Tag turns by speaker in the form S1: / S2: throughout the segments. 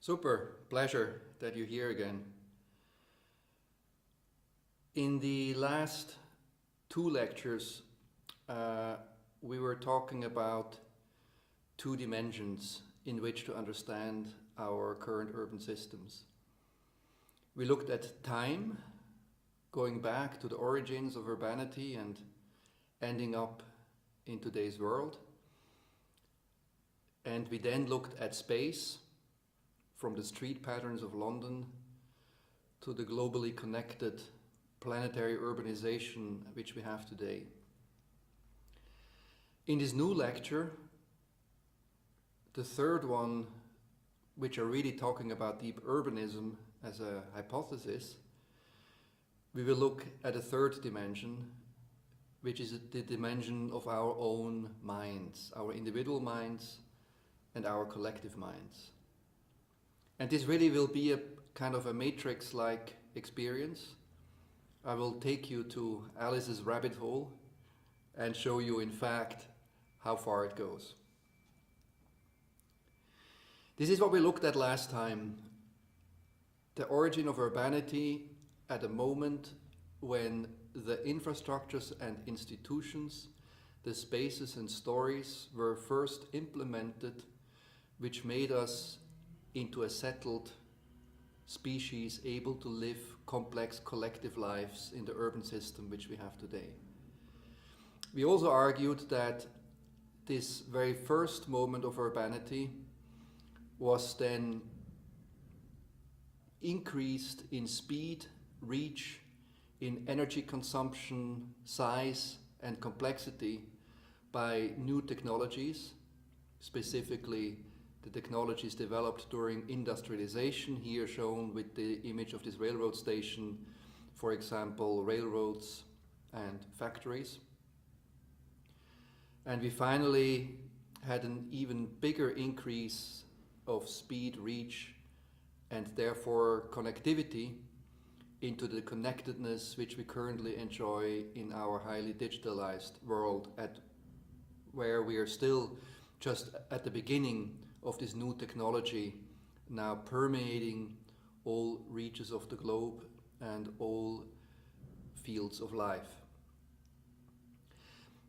S1: Super, pleasure that you're here again. In the last two lectures, we were talking about two dimensions in which to understand our current urban systems. We looked at time, going back to the origins of urbanity and ending up in today's world. And we then looked at space, from the street patterns of London to the globally connected planetary urbanization which we have today. In this new lecture, the third one, which are really talking about deep urbanism as a hypothesis, we will look at a third dimension, which is the dimension of our own minds, our individual minds and our collective minds. And this really will be a kind of a matrix-like experience. I will take you to Alice's rabbit hole and show you, in fact, how far it goes. This is what we looked at last time. The origin of urbanity at a moment when the infrastructures and institutions, the spaces and stories were first implemented, which made us into a settled species able to live complex collective lives in the urban system which we have today. We also argued that this very first moment of urbanity was then increased in speed, reach, in energy consumption, size, and complexity by new technologies, specifically the technologies developed during industrialization, here shown with the image of this railroad station, for example, railroads and factories. And we finally had an even bigger increase of speed, reach, and therefore connectivity into the connectedness which we currently enjoy in our highly digitalized world, where we are still just at the beginning of this new technology now permeating all reaches of the globe and all fields of life.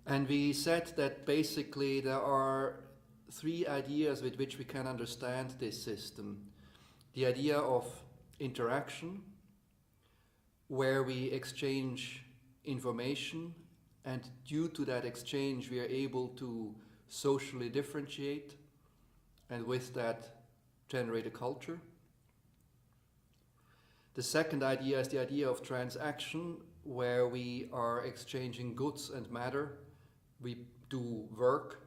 S1: And we said that basically there are three ideas with which we can understand this system. The idea of interaction, where we exchange information, and due to that exchange we are able to socially differentiate and with that generate a culture. The second idea is the idea of transaction, where we are exchanging goods and matter. We do work,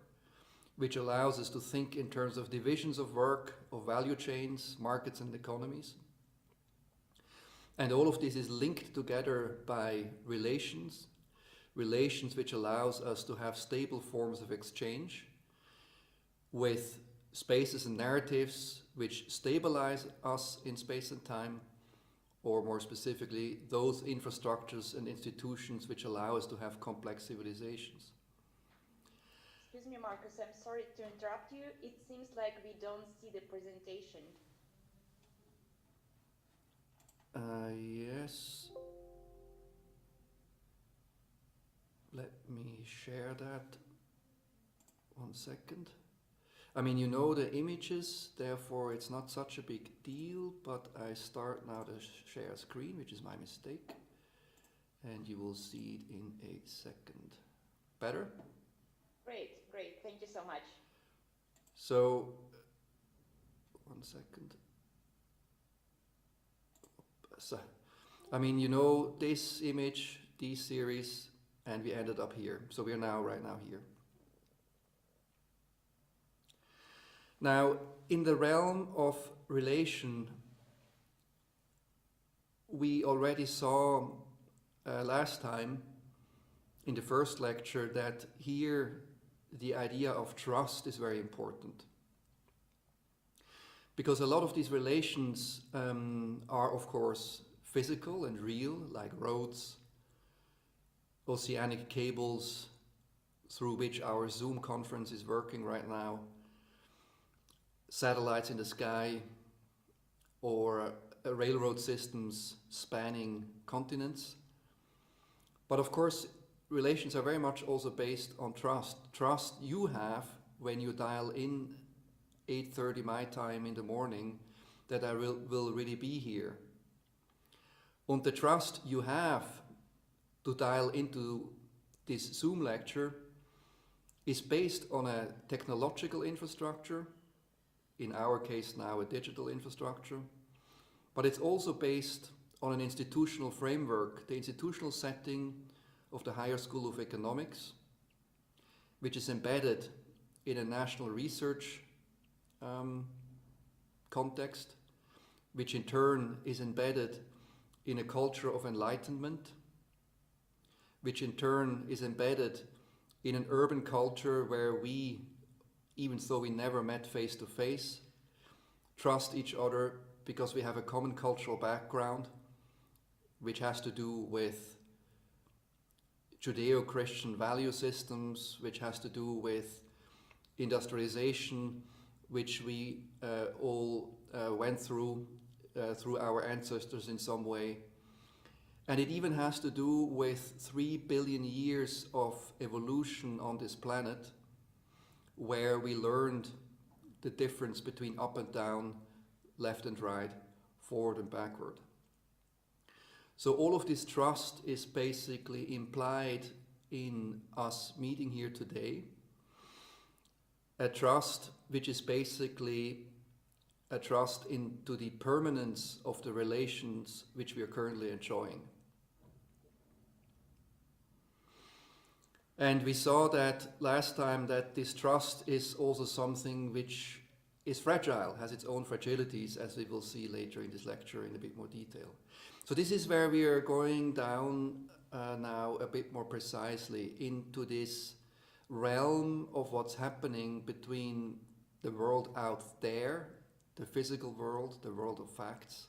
S1: which allows us to think in terms of divisions of work, of value chains, markets and economies. And all of this is linked together by relations which allows us to have stable forms of exchange with spaces and narratives which stabilize us in space and time, or more specifically, those infrastructures and institutions which allow us to have complex civilizations.
S2: Excuse me, Markus, I'm sorry to interrupt you. It seems like we don't see the presentation.
S1: Yes. Let me share that. 1 second. I mean, you know the images, therefore it's not such a big deal, but I start now to share screen, which is my mistake. And you will see it in a second. Better?
S2: Great, great. Thank you so much.
S1: So, 1 second. So, I mean, you know this image, this series, and we ended up here. So we are right now here. Now, in the realm of relation, we already saw last time in the first lecture that here the idea of trust is very important. Because a lot of these relations are, of course, physical and real, like roads, oceanic cables through which our Zoom conference is working right now, satellites in the sky, or railroad systems spanning continents. But of course, relations are very much also based on trust. Trust you have when you dial in 8:30 my time in the morning that I will really be here. And the trust you have to dial into this Zoom lecture is based on a technological infrastructure, in our case now a digital infrastructure, but it's also based on an institutional framework, the institutional setting of the Higher School of Economics, which is embedded in a national research context, which in turn is embedded in a culture of enlightenment, which in turn is embedded in an urban culture where we, even though we never met face to face, trust each other because we have a common cultural background, which has to do with Judeo-Christian value systems, which has to do with industrialization, which we all went through our ancestors in some way. And it even has to do with 3 billion years of evolution on this planet, where we learned the difference between up and down, left and right, forward and backward. So all of this trust is basically implied in us meeting here today. A trust which is basically a trust into the permanence of the relations which we are currently enjoying. And we saw that last time that this trust is also something which is fragile, has its own fragilities, as we will see later in this lecture in a bit more detail. So this is where we are going down now a bit more precisely into this realm of what's happening between the world out there, the physical world, the world of facts,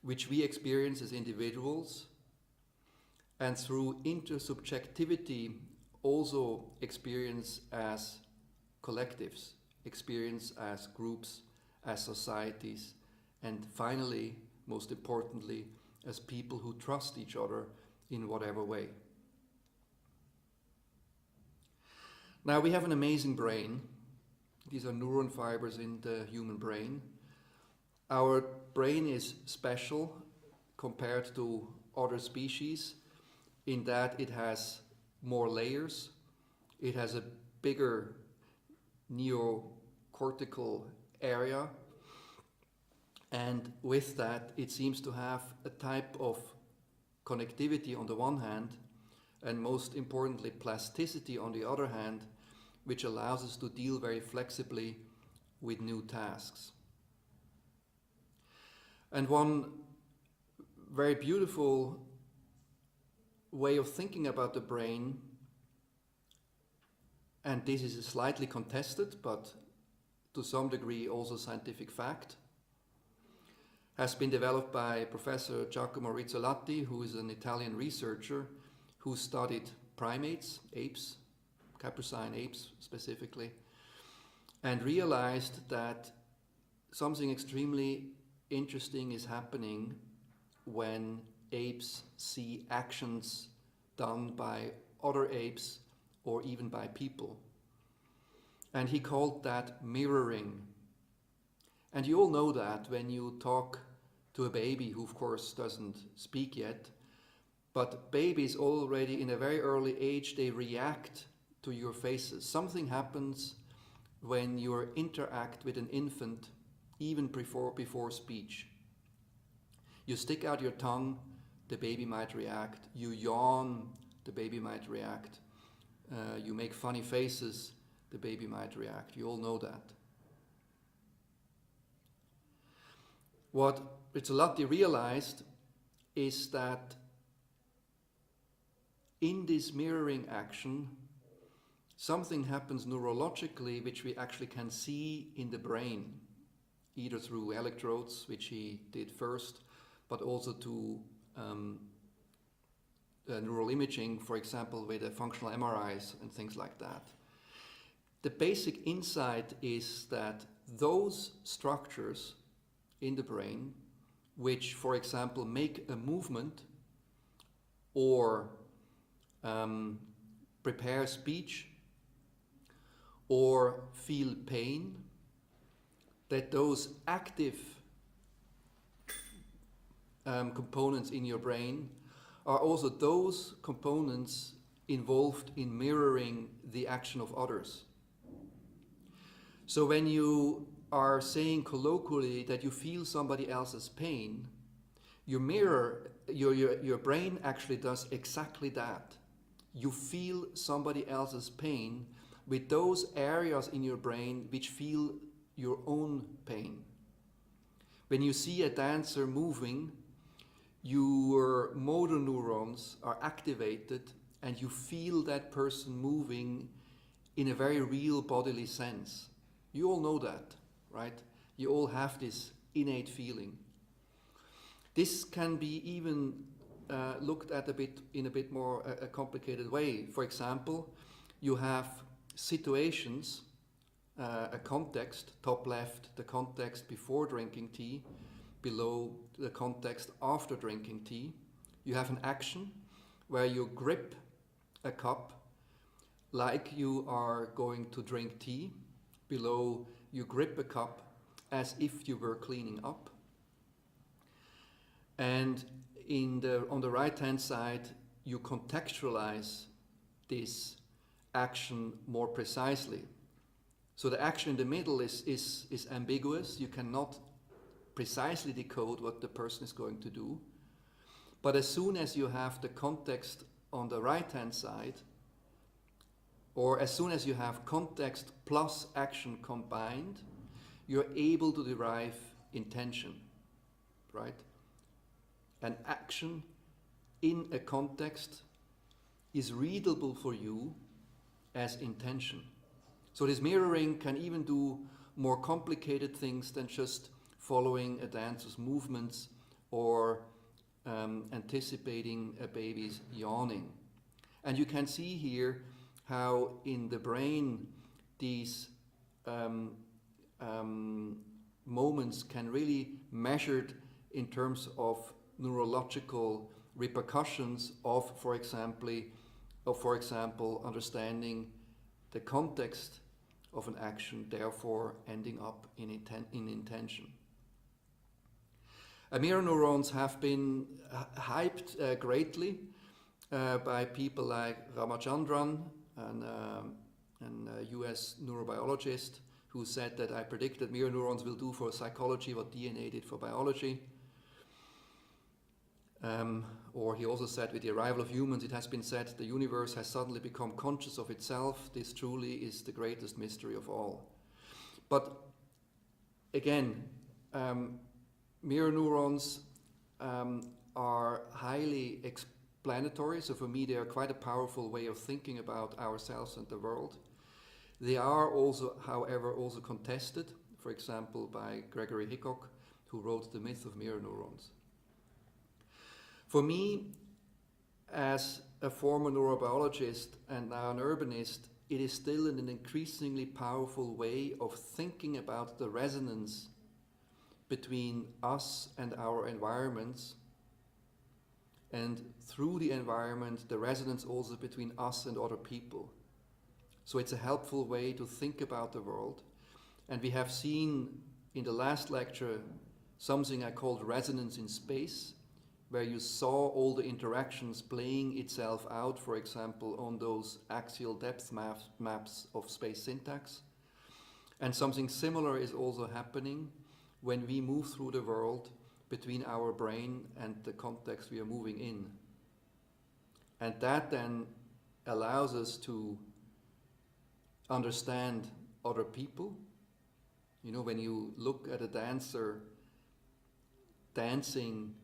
S1: which we experience as individuals, and through intersubjectivity also experience as collectives, experience as groups, as societies, and finally, most importantly, as people who trust each other in whatever way. Now, we have an amazing brain. These are neuron fibers in the human brain. Our brain is special compared to other species in that it has more layers, it has a bigger neocortical area, and with that it seems to have a type of connectivity on the one hand, and most importantly plasticity on the other hand, which allows us to deal very flexibly with new tasks. And one very beautiful way of thinking about the brain, and this is slightly contested, but to some degree also scientific fact, has been developed by Professor Giacomo Rizzolatti, who is an Italian researcher who studied primates, apes, capricine apes specifically, and realized that something extremely interesting is happening when apes see actions done by other apes or even by people. And he called that mirroring. And you all know that when you talk to a baby who of course doesn't speak yet, but babies already in a very early age, they react to your faces. Something happens when you interact with an infant even before speech. You stick out your tongue, the baby might react. You yawn, the baby might react. You make funny faces, the baby might react. You all know that. What Rizzolatti realized is that in this mirroring action, something happens neurologically which we actually can see in the brain, either through electrodes, which he did first, but also to neural imaging, for example, with functional MRIs and things like that. The basic insight is that those structures in the brain which, for example, make a movement or prepare speech or feel pain, that those active components in your brain are also those components involved in mirroring the action of others. So when you are saying colloquially that you feel somebody else's pain, your brain actually does exactly that. You feel somebody else's pain with those areas in your brain which feel your own pain. When you see a dancer moving, your motor neurons are activated and you feel that person moving in a very real bodily sense. You all know that, right? You all have this innate feeling. This can be even looked at in a bit more a complicated way. For example, you have situations, a context, top left, the context before drinking tea, below the context after drinking tea. You have an action where you grip a cup like you are going to drink tea. Below, you grip a cup as if you were cleaning up. And on the right-hand side, you contextualize this action more precisely. So the action in the middle is ambiguous. You cannot precisely decode what the person is going to do. But as soon as you have the context on the right-hand side, or as soon as you have context plus action combined, you're able to derive intention, right? An action in a context is readable for you as intention. So this mirroring can even do more complicated things than just following a dancer's movements or anticipating a baby's yawning. And you can see here how in the brain these moments can really measured in terms of neurological repercussions of, for example, understanding the context of an action, therefore ending up in intention. Mirror neurons have been hyped greatly by people like Ramachandran, an US neurobiologist, who said that I predicted mirror neurons will do for psychology what DNA did for biology. Or he also said, with the arrival of humans, it has been said the universe has suddenly become conscious of itself. This truly is the greatest mystery of all. But again, mirror neurons are highly explanatory. So for me, they are quite a powerful way of thinking about ourselves and the world. They are also, however, also contested, for example, by Gregory Hickok, who wrote The Myth of Mirror Neurons. For me, as a former neurobiologist and now an urbanist, it is still an increasingly powerful way of thinking about the resonance between us and our environments, and through the environment, the resonance also between us and other people. So it's a helpful way to think about the world. And we have seen in the last lecture something I called resonance in space, where you saw all the interactions playing itself out, for example, on those axial depth maps of space syntax. And something similar is also happening when we move through the world between our brain and the context we are moving in. And that then allows us to understand other people. You know, when you look at a dancer dancing,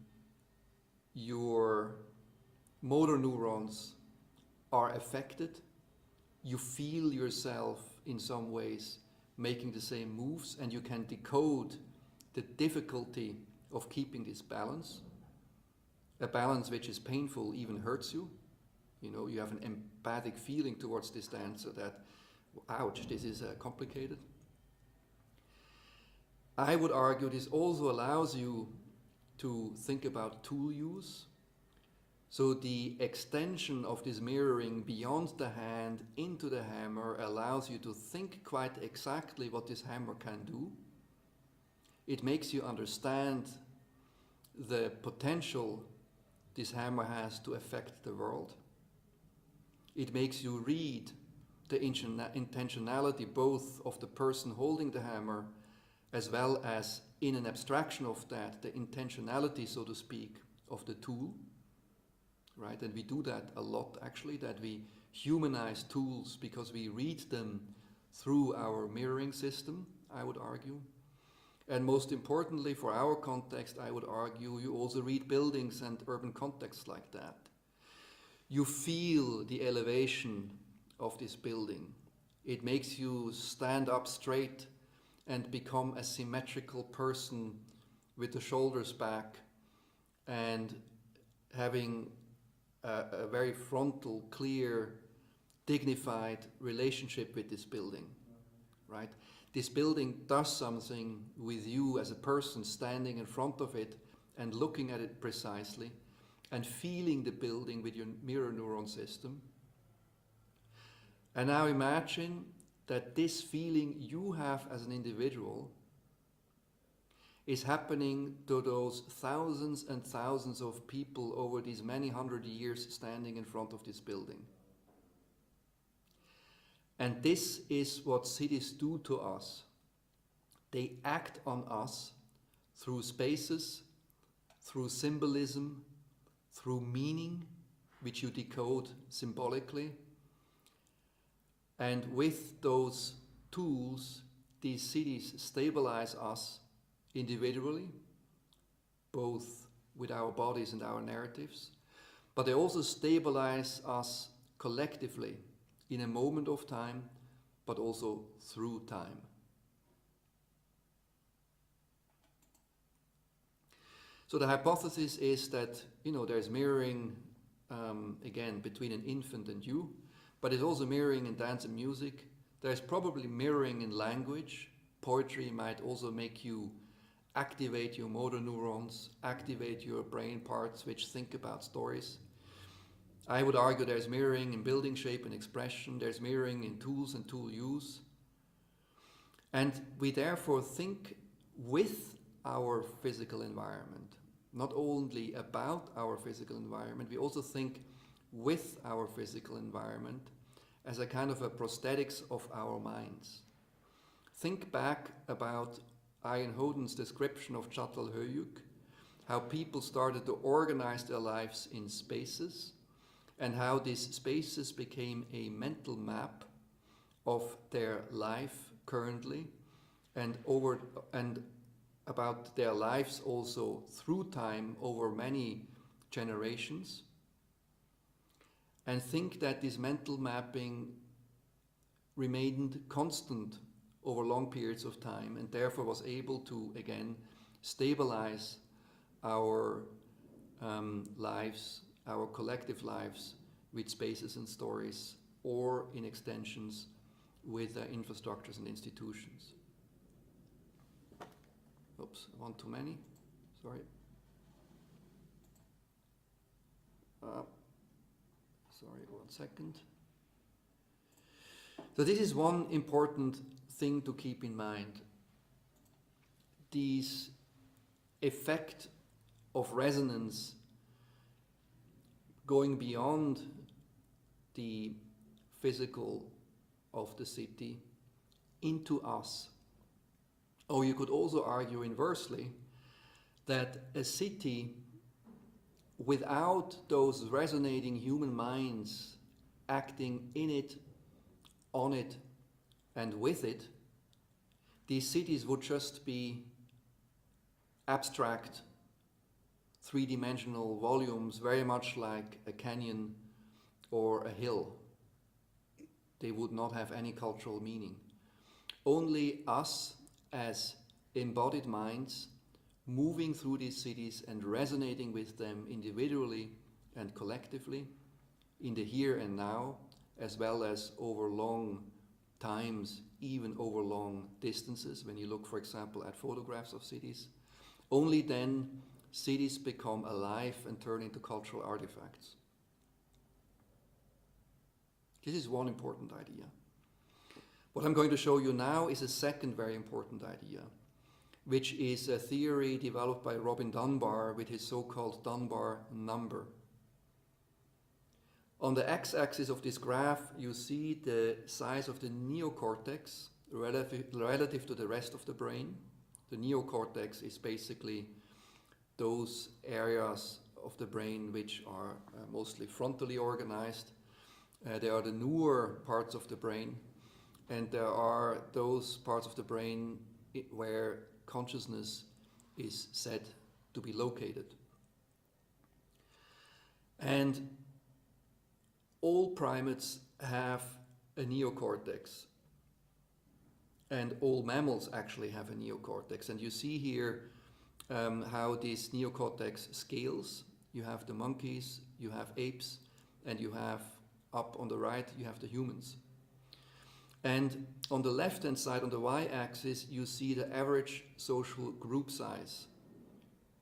S1: your motor neurons are affected. You feel yourself in some ways making the same moves, and you can decode the difficulty of keeping this balance. A balance which is painful even hurts you. You know, you have an empathic feeling towards this dancer that, ouch, this is complicated. I would argue this also allows you to think about tool use. So the extension of this mirroring beyond the hand into the hammer allows you to think quite exactly what this hammer can do. It makes you understand the potential this hammer has to affect the world. It makes you read the intentionality both of the person holding the hammer as well as, in an abstraction of that, the intentionality, so to speak, of the tool. Right? And we do that a lot, actually, that we humanize tools because we read them through our mirroring system, I would argue. And most importantly, for our context, I would argue, you also read buildings and urban contexts like that. You feel the elevation of this building. It makes you stand up straight and become a symmetrical person with the shoulders back and having a very frontal, clear, dignified relationship with this building, right? This building does something with you as a person standing in front of it and looking at it precisely and feeling the building with your mirror neuron system. And now imagine that this feeling you have as an individual is happening to those thousands and thousands of people over these many hundred years standing in front of this building. And this is what cities do to us. They act on us through spaces, through symbolism, through meaning, which you decode symbolically. And with those tools, these cities stabilize us individually, both with our bodies and our narratives, but they also stabilize us collectively in a moment of time, but also through time. So the hypothesis is that, there's mirroring, again, between an infant and you, but it's also mirroring in dance and music. There's probably mirroring in language. Poetry might also make you activate your motor neurons, activate your brain parts which think about stories. I would argue there's mirroring in building shape and expression. There's mirroring in tools and tool use. And we therefore think with our physical environment, not only about our physical environment, we also think with our physical environment as a kind of a prosthetics of our minds. Think back about Ian Hoden's description of Çatalhöyük, how people started to organize their lives in spaces, and how these spaces became a mental map of their life currently, and about their lives also through time over many generations. And think that this mental mapping remained constant over long periods of time and therefore was able to, again, stabilize our lives, our collective lives with spaces and stories, or in extensions with infrastructures and institutions. Oops, one too many, sorry. Sorry, 1 second. So this is one important thing to keep in mind. This effect of resonance going beyond the physical of the city into us. Or you could also argue inversely that a city without those resonating human minds acting in it, on it, and with it, these cities would just be abstract, three-dimensional volumes, very much like a canyon or a hill. They would not have any cultural meaning. Only us as embodied minds moving through these cities and resonating with them individually and collectively in the here and now, as well as over long times, even over long distances. When you look, for example, at photographs of cities, only then cities become alive and turn into cultural artifacts. This is one important idea. What I'm going to show you now is a second very important idea, which is a theory developed by Robin Dunbar with his so-called Dunbar number. On the x-axis of this graph, you see the size of the neocortex relative to the rest of the brain. The neocortex is basically those areas of the brain which are mostly frontally organized. They are the newer parts of the brain, and there are those parts of the brain where consciousness is said to be located. And all primates have a neocortex, and all mammals actually have a neocortex. And you see here how this neocortex scales. You have the monkeys, you have apes, and you have, up on the right, you have the humans. And on the left-hand side, on the y-axis, you see the average social group size.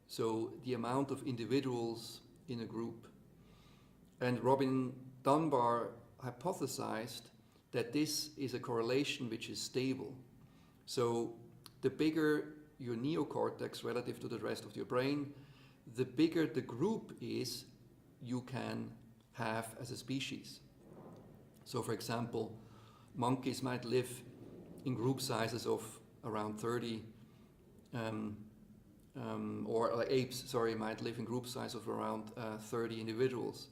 S1: So the amount of individuals in a group. And Robin Dunbar hypothesized that this is a correlation which is stable. So the bigger your neocortex relative to the rest of your brain, the bigger the group is you can have as a species. So for example, monkeys might live in group sizes of around 30, or apes, sorry, might live in group size of around 30 individuals.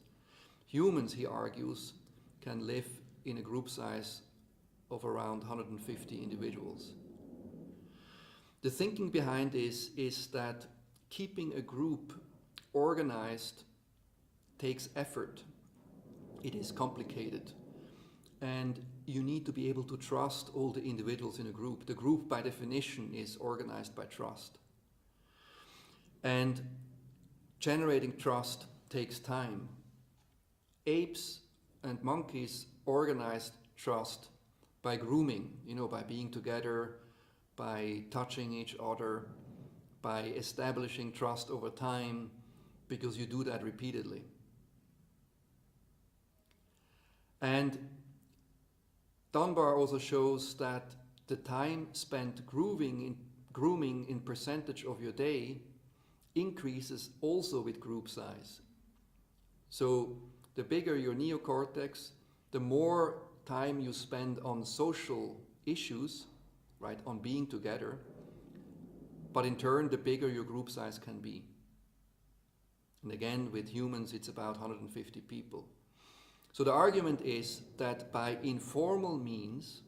S1: Humans, he argues, can live in a group size of around 150 individuals. The thinking behind this is that keeping a group organized takes effort. It is complicated. And you need to be able to trust all the individuals in a group. The group, by definition, is organized by trust. And generating trust takes time. Apes and monkeys organized trust by grooming, by being together, by touching each other, by establishing trust over time, because you do that repeatedly. And Dunbar also shows that the time spent grooming in percentage of your day increases also with group size. So the bigger your neocortex, the more time you spend on social issues, right, on being together, but in turn the bigger your group size can be. And again, with humans it's about 150 people. So the argument is that by informal means,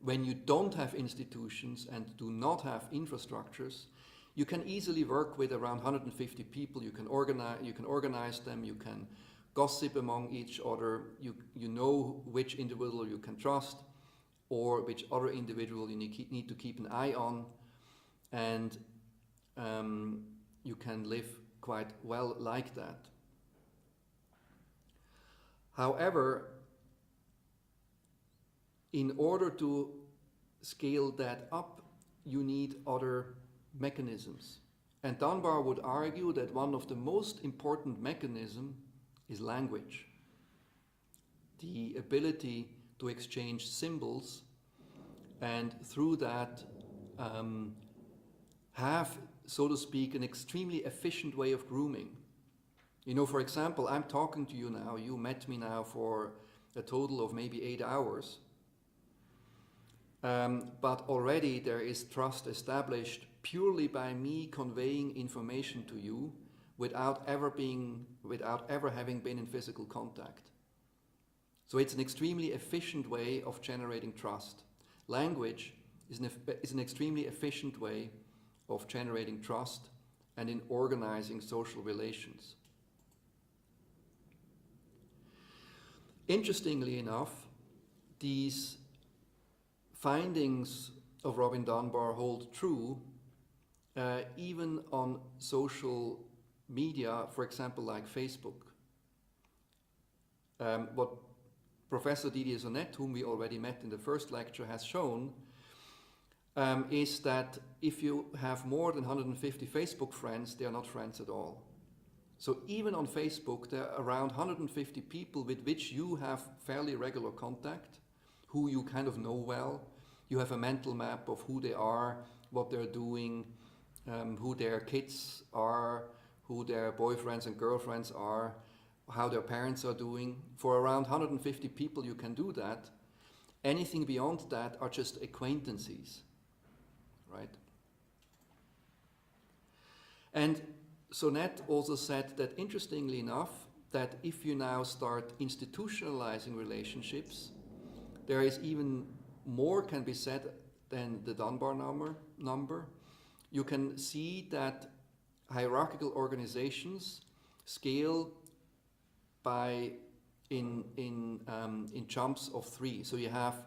S1: when you don't have institutions and do not have infrastructures, you can easily work with around 150 people. You can organize them, you can gossip among each other, you know which individual you can trust or which other individual you need to keep an eye on, and you can live quite well like that. However, in order to scale that up, you need other mechanisms. And Dunbar would argue that one of the most important mechanisms is language. The ability to exchange symbols and through that have, so to speak, an extremely efficient way of grooming. For example, I'm talking to you now, you met me now for a total of maybe 8 hours. But already there is trust established purely by me conveying information to you without ever having been in physical contact. So it's an extremely efficient way of generating trust. Language is an extremely efficient way of generating trust and in organizing social relations. Interestingly enough, these findings of Robin Dunbar hold true even on social media, for example, like Facebook. What Professor Didier Sonnet, whom we already met in the first lecture, has shown is that if you have more than 150 Facebook friends, they are not friends at all. So even on Facebook, there are around 150 people with which you have fairly regular contact, who you kind of know well. You have a mental map of who they are, what they're doing, who their kids are, who their boyfriends and girlfriends are, how their parents are doing. For around 150 people you can do that. Anything beyond that are just acquaintances, right? And Sonnet also said that, interestingly enough, that if you now start institutionalizing relationships, there is even more can be said than the Dunbar number. You can see that hierarchical organizations scale by in jumps of 3. So you have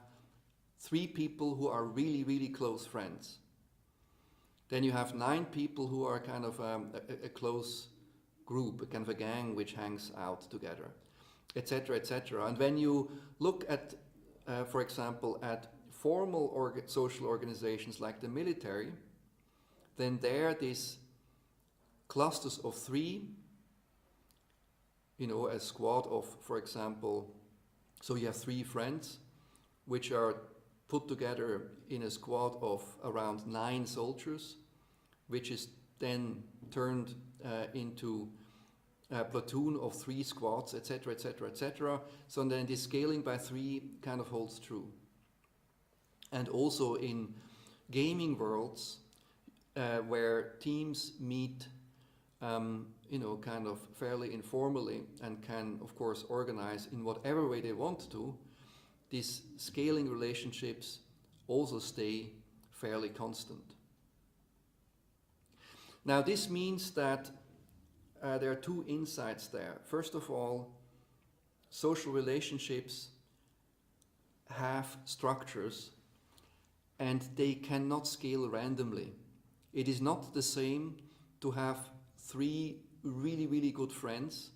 S1: 3 people who are really, really close friends. Then you have 9 people who are kind of a close group, a kind of a gang which hangs out together, etc., etc. And when you look at, for example, at formal social organizations like the military, then there these clusters of 3, a squad of, for example, so you have 3 friends which are put together in a squad of around 9 soldiers, which is then turned into a platoon of 3 squads, etc., etc., etc. So then this scaling by 3 kind of holds true. And also in gaming worlds, where teams meet, kind of fairly informally and can, of course, organize in whatever way they want to, these scaling relationships also stay fairly constant. Now, this means that there are 2 insights there. First of all, social relationships have structures and they cannot scale randomly. It is not the same to have 3 really, really good friends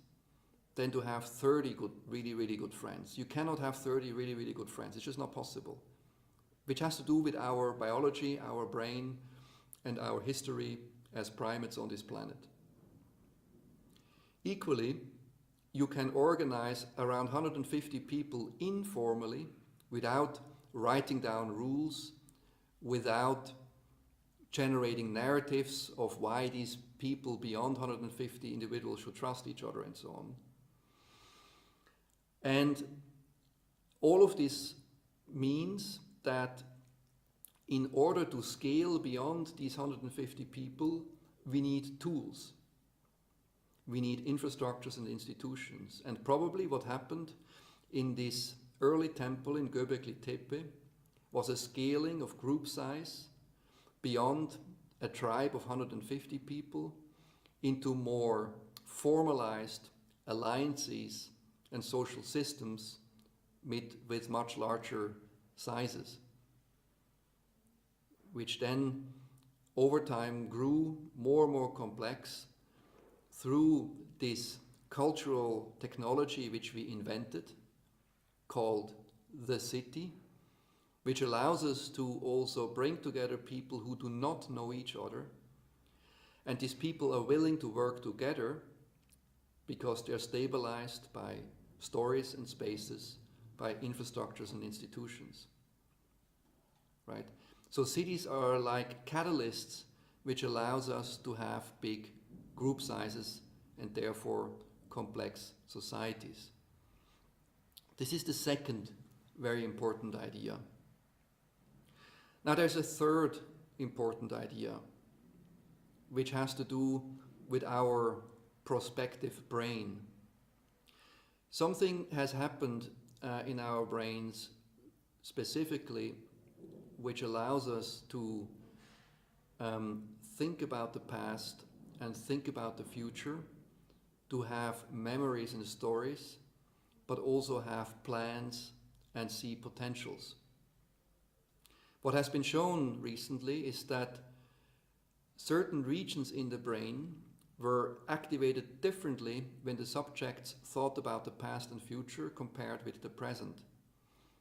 S1: than to have 30 really, really good friends. You cannot have 30 really, really good friends. It's just not possible. Which has to do with our biology, our brain, and our history as primates on this planet. Equally, you can organize around 150 people informally without writing down rules, without generating narratives of why these people beyond 150 individuals should trust each other and so on. And all of this means that in order to scale beyond these 150 people, we need tools. We need infrastructures and institutions. And probably what happened in this early temple in Göbekli Tepe was a scaling of group size beyond a tribe of 150 people into more formalized alliances and social systems with much larger sizes, which then over time grew more and more complex through this cultural technology which we invented, called the city, which allows us to also bring together people who do not know each other. And these people are willing to work together because they're stabilized by stories and spaces, by infrastructures and institutions, right? So cities are like catalysts which allows us to have big group sizes and therefore complex societies. This is the second very important idea. Now there's a third important idea which has to do with our prospective brain. Something has happened in our brains specifically which allows us to think about the past and think about the future, to have memories and stories, but also have plans and see potentials. What has been shown recently is that certain regions in the brain were activated differently when the subjects thought about the past and future compared with the present.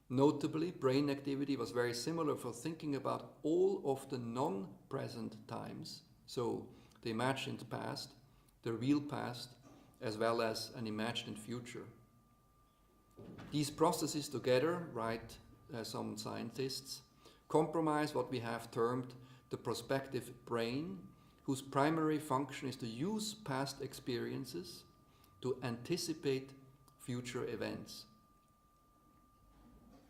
S1: Notably, brain activity was very similar for thinking about all of the non-present times, so the imagined past, the real past, as well as an imagined future. These processes together, write some scientists, comprise what we have termed the prospective brain, whose primary function is to use past experiences to anticipate future events.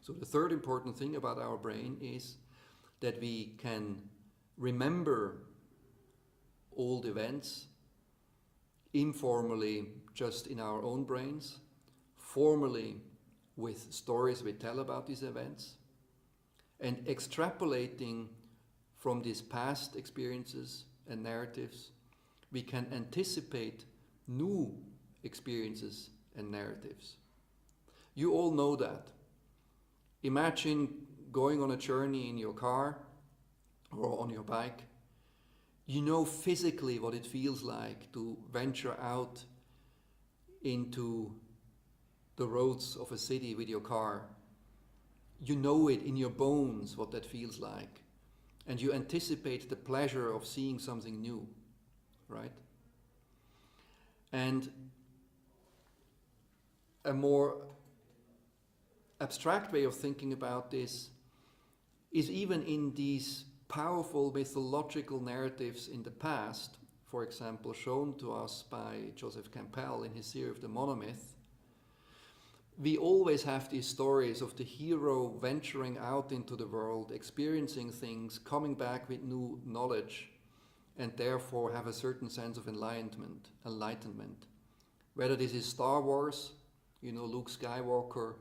S1: So the third important thing about our brain is that we can remember old events informally just in our own brains, formally with stories we tell about these events, and extrapolating from these past experiences and narratives, we can anticipate new experiences and narratives. You all know that. Imagine going on a journey in your car or on your bike. You know physically what it feels like to venture out into the roads of a city with your car. You know it in your bones what that feels like. And you anticipate the pleasure of seeing something new, right? And a more abstract way of thinking about this is even in these powerful mythological narratives in the past, for example, shown to us by Joseph Campbell in his series of the Monomyth, we always have these stories of the hero venturing out into the world, experiencing things, coming back with new knowledge, and therefore have a certain sense of enlightenment. Whether this is Star Wars, Luke Skywalker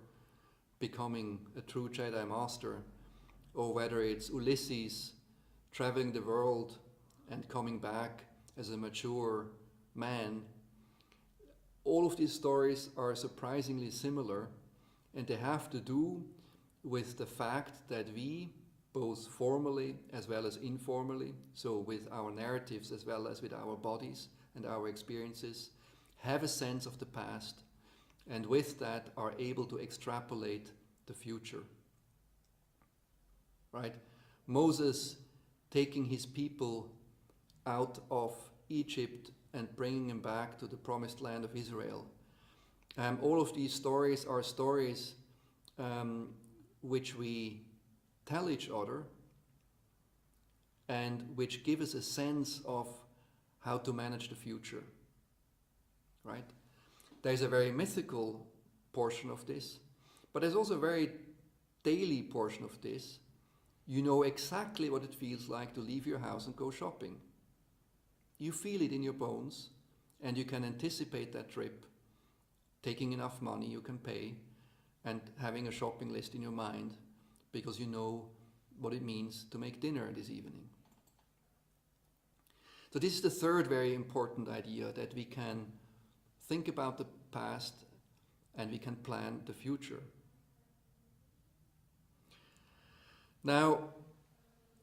S1: becoming a true Jedi Master, or whether it's Ulysses traveling the world and coming back as a mature man. All of these stories are surprisingly similar, and they have to do with the fact that we, both formally as well as informally, so with our narratives as well as with our bodies and our experiences, have a sense of the past, and with that are able to extrapolate the future. Right? Moses taking his people out of Egypt and bringing them back to the promised land of Israel. All of these stories are stories which we tell each other and which give us a sense of how to manage the future. Right? There's a very mythical portion of this, but there's also a very daily portion of this. You know exactly what it feels like to leave your house and go shopping. You feel it in your bones, and you can anticipate that trip, taking enough money you can pay, and having a shopping list in your mind, because you know what it means to make dinner this evening. So this is the third very important idea, that we can think about the past and we can plan the future. Now,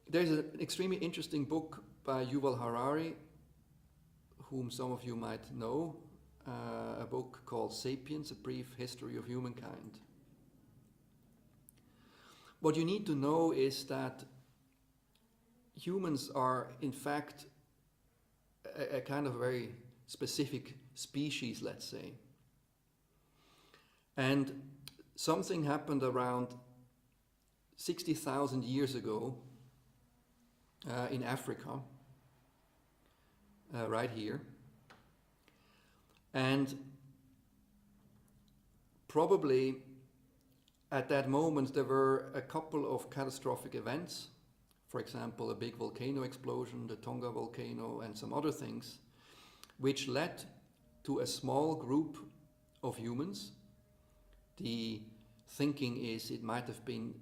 S1: there's an extremely interesting book by Yuval Harari, whom some of you might know, a book called Sapiens, A Brief History of Humankind. What you need to know is that humans are, in fact, a kind of very specific species, let's say. And something happened around 60,000 years ago in Africa, right here. And probably at that moment there were a couple of catastrophic events. For example, a big volcano explosion, the Tonga volcano, and some other things, which led to a small group of humans. The thinking is it might have been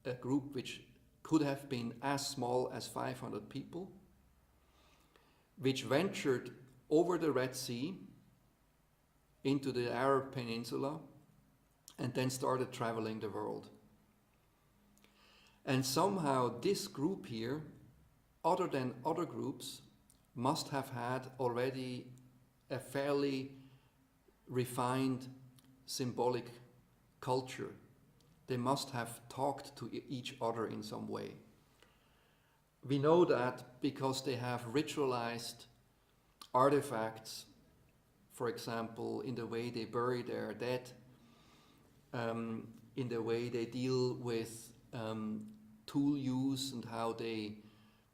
S1: a group which could have been as small as 500 people, which ventured over the Red Sea into the Arab Peninsula and then started traveling the world. And somehow this group here, other than other groups, must have had already a fairly refined symbolic culture. They must have talked to each other in some way. We know that because they have ritualized artifacts, for example, in the way they bury their dead, in the way they deal with tool use and how they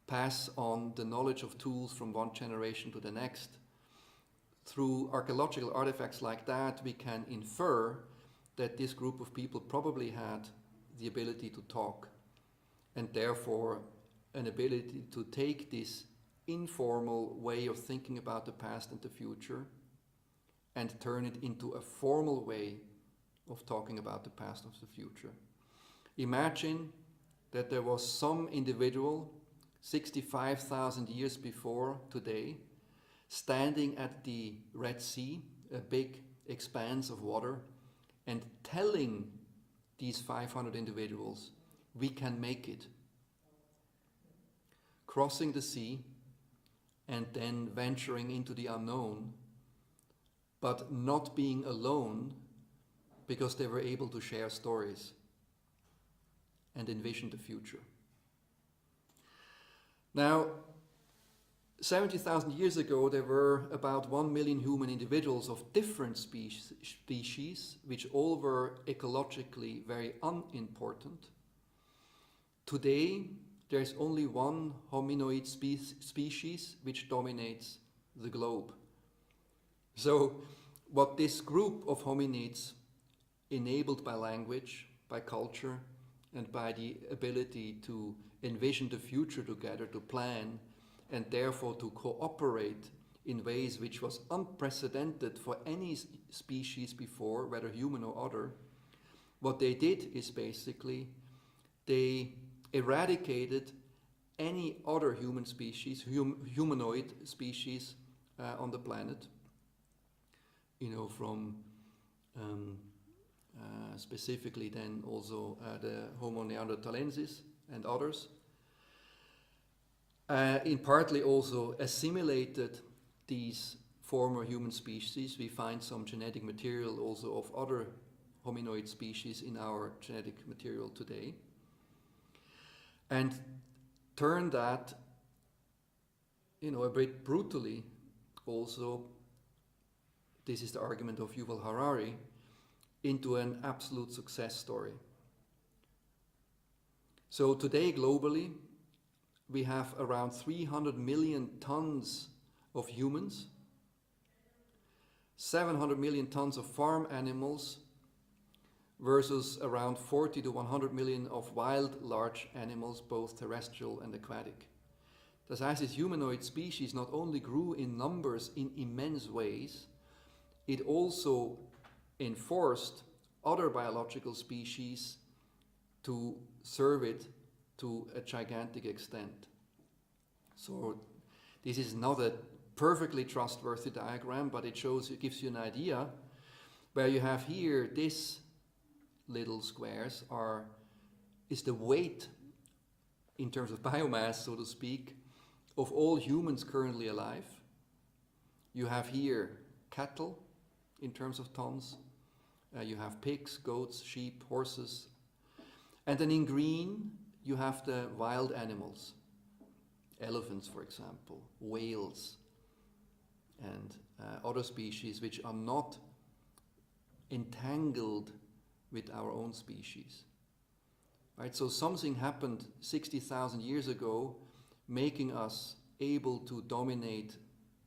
S1: pass on the knowledge of tools from one generation to the next. Through archaeological artifacts like that, we can infer that this group of people probably had the ability to talk, and therefore an ability to take this informal way of thinking about the past and the future and turn it into a formal way of talking about the past and the future. Imagine that there was some individual 65,000 years before today standing at the Red Sea, a big expanse of water, and telling these 500 individuals, we can make it. Crossing the sea and then venturing into the unknown, but not being alone because they were able to share stories and envision the future. Now, 70,000 years ago, there were about 1 million human individuals of different species, which all were ecologically very unimportant. Today, there is only one hominoid species which dominates the globe. So, what this group of hominids, enabled by language, by culture, and by the ability to envision the future together, to plan, and therefore to cooperate in ways which was unprecedented for any species before, whether human or other, what they did is basically they eradicated any other human species, humanoid species on the planet, from specifically then also the Homo neanderthalensis and others. In partly also assimilated these former human species. We find some genetic material also of other hominoid species in our genetic material today. And turn that, a bit brutally also, this is the argument of Yuval Harari, into an absolute success story. So today globally, we have around 300 million tons of humans, 700 million tons of farm animals, versus around 40 to 100 million of wild large animals, both terrestrial and aquatic. Das heißt, this humanoid species not only grew in numbers in immense ways, it also enforced other biological species to serve it to a gigantic extent. So this is not a perfectly trustworthy diagram, but it gives you an idea where you have here this little squares is the weight in terms of biomass, so to speak, of all humans currently alive. You have here cattle in terms of tons. You have pigs, goats, sheep, horses. And then in green, you have the wild animals. Elephants, for example, whales, and other species which are not entangled with our own species. Right? So something happened 60,000 years ago, making us able to dominate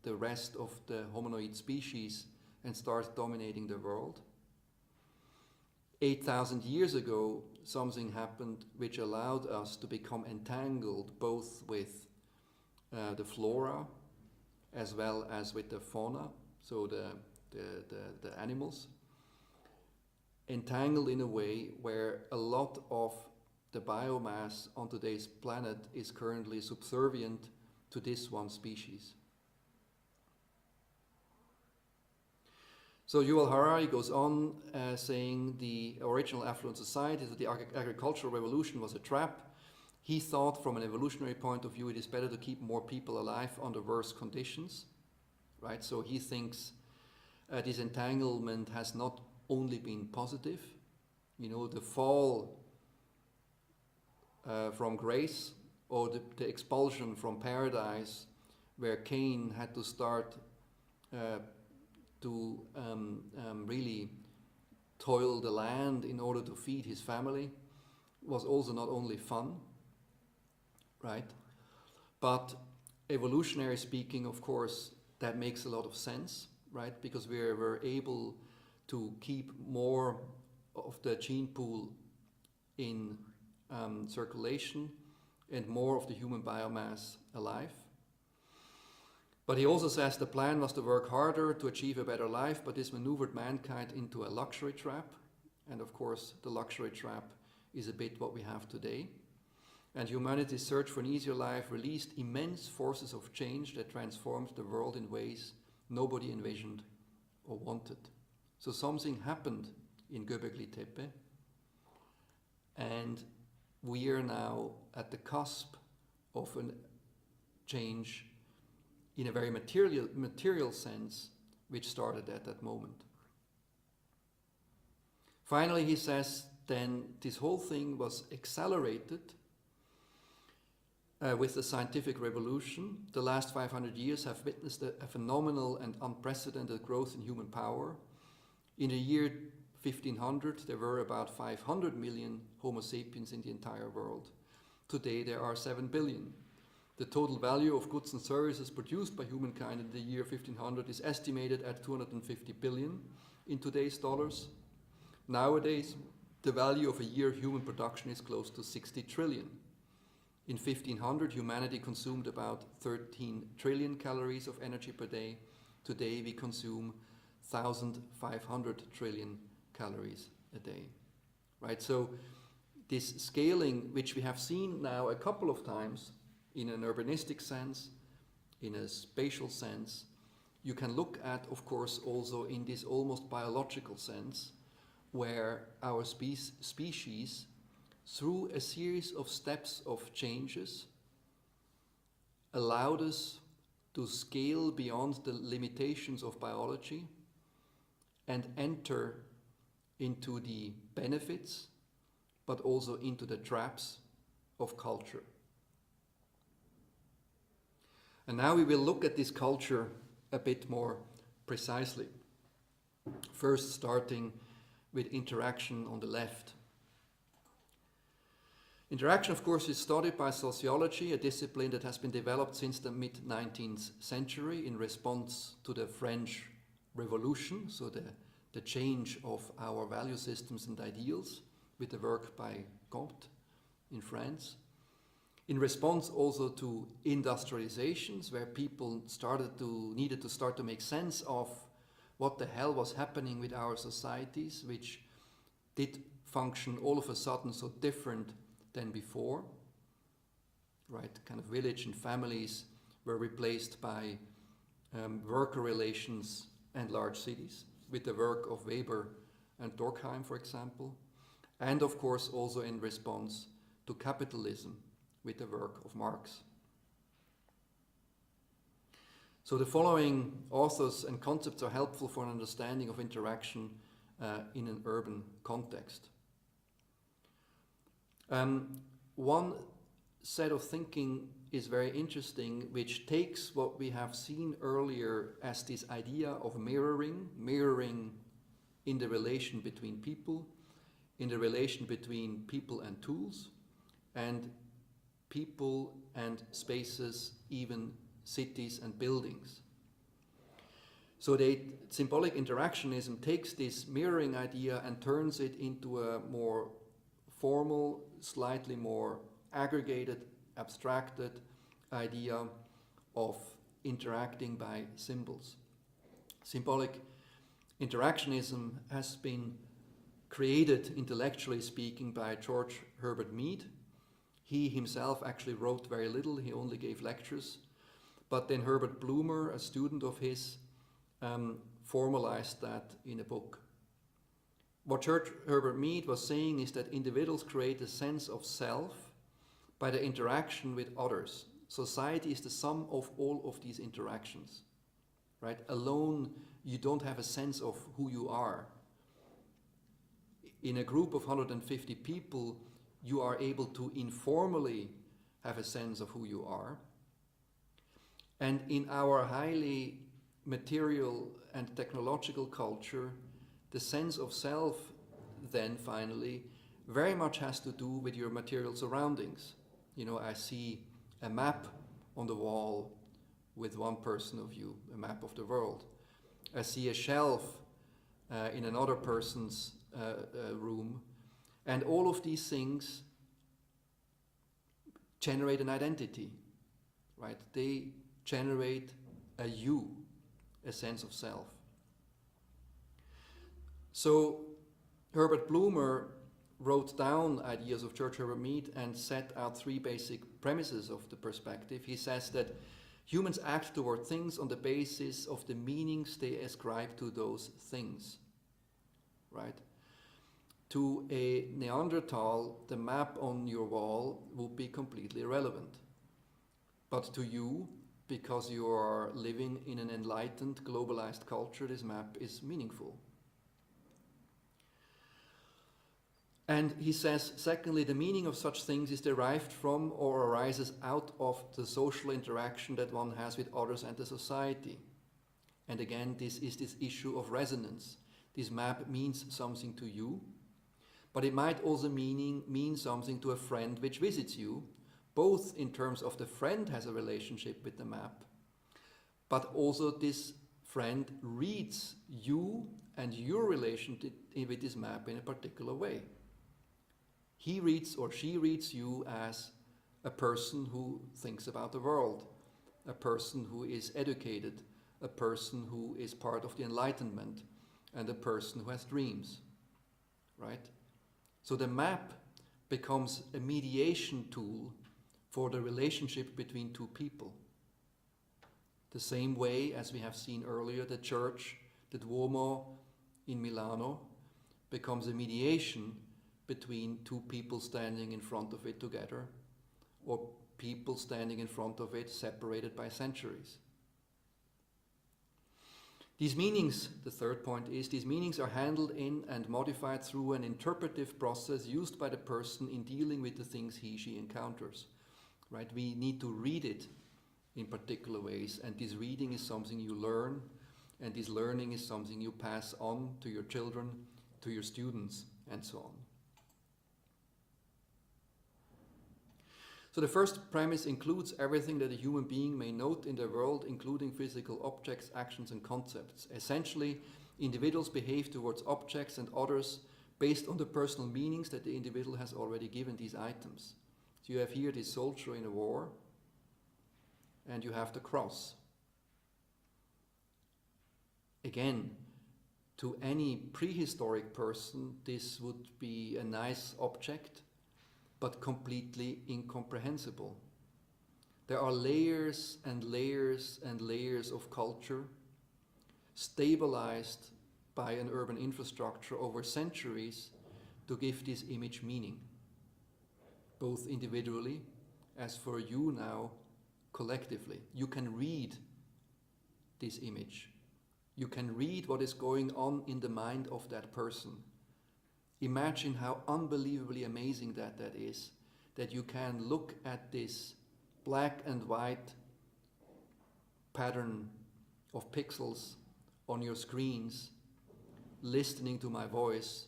S1: the rest of the hominoid species and start dominating the world. 8,000 years ago, something happened which allowed us to become entangled both with the flora as well as with the fauna, so the animals, entangled in a way where a lot of the biomass on today's planet is currently subservient to this one species. So Yuval Harari goes on saying the original affluent society, that the agricultural revolution was a trap, He thought from an evolutionary point of view it is better to keep more people alive under worse conditions, right? So he thinks this entanglement has not only been positive. You know, the fall from grace, or the expulsion from paradise, where Cain had to start to really toil the land in order to feed his family, was also not only fun, right? But evolutionary speaking, of course, that makes a lot of sense, right? Because we were able to keep more of the gene pool in circulation and more of the human biomass alive. But he also says the plan was to work harder to achieve a better life, but this maneuvered mankind into a luxury trap. And of course, the luxury trap is a bit what we have today. And humanity's search for an easier life released immense forces of change that transformed the world in ways nobody envisioned or wanted. So something happened in Göbekli Tepe, and we are now at the cusp of a change in a very material sense, which started at that moment. Finally, he says, then this whole thing was accelerated with the scientific revolution. The last 500 years have witnessed a phenomenal and unprecedented growth in human power. In the year 1500, there were about 500 million Homo sapiens in the entire world. Today, there are 7 billion. The total value of goods and services produced by humankind in the year 1500 is estimated at 250 billion in today's dollars. Nowadays, the value of a year of human production is close to 60 trillion. In 1500, humanity consumed about 13 trillion calories of energy per day. Today, we consume 1,500 trillion calories a day, right? So this scaling, which we have seen now a couple of times in an urbanistic sense, in a spatial sense, you can look at, of course, also in this almost biological sense, where our species, through a series of steps of changes, allowed us to scale beyond the limitations of biology and enter into the benefits, but also into the traps of culture. And now we will look at this culture a bit more precisely. First, starting with interaction on the left. Interaction, of course, is studied by sociology, a discipline that has been developed since the mid-19th century in response to the French Revolution, so the change of our value systems and ideals, with the work by Comte in France. In response also to industrializations, where people needed to start to make sense of what the hell was happening with our societies, which did function all of a sudden so different than before, right? Kind of village and families were replaced by worker relations and large cities, with the work of Weber and Durkheim, for example, and of course also in response to capitalism, with the work of Marx. So the following authors and concepts are helpful for an understanding of interaction in an urban context. One set of thinking is very interesting, which takes what we have seen earlier as this idea of mirroring in the relation between people, in the relation between people and tools, and people and spaces, even cities and buildings. So symbolic interactionism takes this mirroring idea and turns it into a more formal, slightly more aggregated, abstracted idea of interacting by symbols. Symbolic interactionism has been created, intellectually speaking, by George Herbert Mead. He himself actually wrote very little, he only gave lectures. But then Herbert Blumer, a student of his, formalized that in a book. What George Herbert Mead was saying is that individuals create a sense of self by the interaction with others. Society is the sum of all of these interactions, right? Alone, you don't have a sense of who you are. In a group of 150 people, you are able to informally have a sense of who you are. And in our highly material and technological culture, the sense of self then finally very much has to do with your material surroundings. You know, I see a map on the wall with one personal view, a map of the world. I see a shelf in another person's room, and all of these things generate an identity, right? They generate a you, a sense of self. So Herbert Blumer wrote down ideas of George Herbert Mead and set out three basic premises of the perspective. He says that humans act toward things on the basis of the meanings they ascribe to those things, right? To a Neanderthal, the map on your wall would be completely irrelevant. But to you, because you are living in an enlightened, globalized culture, this map is meaningful. And he says, secondly, the meaning of such things is derived from or arises out of the social interaction that one has with others and the society. And again, this is this issue of resonance. This map means something to you, but it might also mean something to a friend which visits you, both in terms of the friend has a relationship with the map, but also this friend reads you and your relationship with this map in a particular way. He reads or she reads you as a person who thinks about the world, a person who is educated, a person who is part of the Enlightenment, and a person who has dreams, right? So the map becomes a mediation tool for the relationship between two people. The same way as we have seen earlier, the church, the Duomo in Milano, becomes a mediation between two people standing in front of it together, or people standing in front of it separated by centuries. These meanings, the third point is, these meanings are handled in and modified through an interpretive process used by the person in dealing with the things he/she encounters. Right? We need to read it in particular ways, and this reading is something you learn, and this learning is something you pass on to your children, to your students, and so on. So the first premise includes everything that a human being may note in the world, including physical objects, actions, and concepts. Essentially, individuals behave towards objects and others based on the personal meanings that the individual has already given these items. So you have here this soldier in a war, and you have the cross. Again, to any prehistoric person, this would be a nice object, but completely incomprehensible. There are layers and layers and layers of culture stabilized by an urban infrastructure over centuries to give this image meaning, both individually as for you now collectively. You can read this image. You can read what is going on in the mind of that person. Imagine how unbelievably amazing that is, that you can look at this black and white pattern of pixels on your screens, listening to my voice,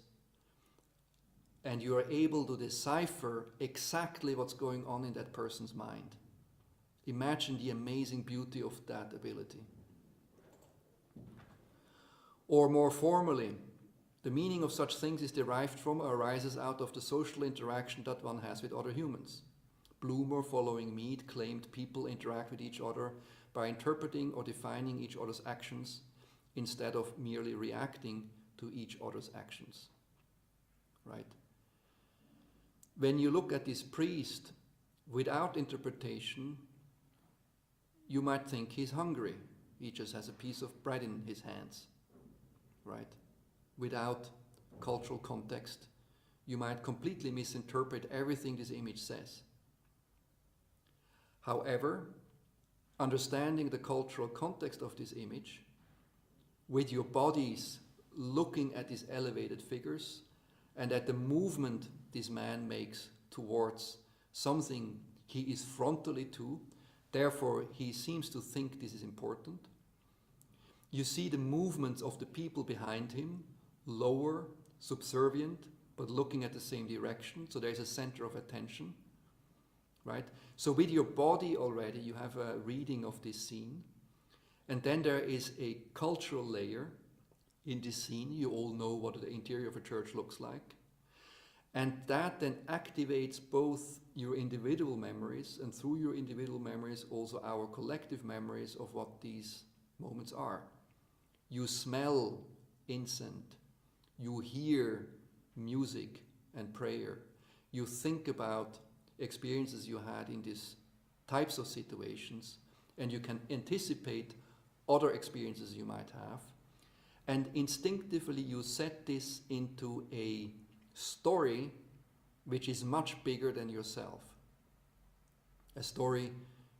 S1: and you are able to decipher exactly what's going on in that person's mind. Imagine the amazing beauty of that ability. Or more formally, the meaning of such things is derived from or arises out of the social interaction that one has with other humans. Blumer, following Mead, claimed people interact with each other by interpreting or defining each other's actions instead of merely reacting to each other's actions. Right? When you look at this priest without interpretation, you might think he's hungry. He just has a piece of bread in his hands. Right? Without cultural context, you might completely misinterpret everything this image says. However, understanding the cultural context of this image, with your bodies looking at these elevated figures and at the movement this man makes towards something he is frontally to, therefore he seems to think this is important. You see the movements of the people behind him, lower, subservient, but looking at the same direction, so there's a center of attention, right? So with your body already, you have a reading of this scene, and then there is a cultural layer in this scene. You all know what the interior of a church looks like. And that then activates both your individual memories, and through your individual memories also our collective memories of what these moments are. You smell incense, you hear music and prayer, you think about experiences you had in these types of situations, and you can anticipate other experiences you might have, and instinctively you set this into a story which is much bigger than yourself. A story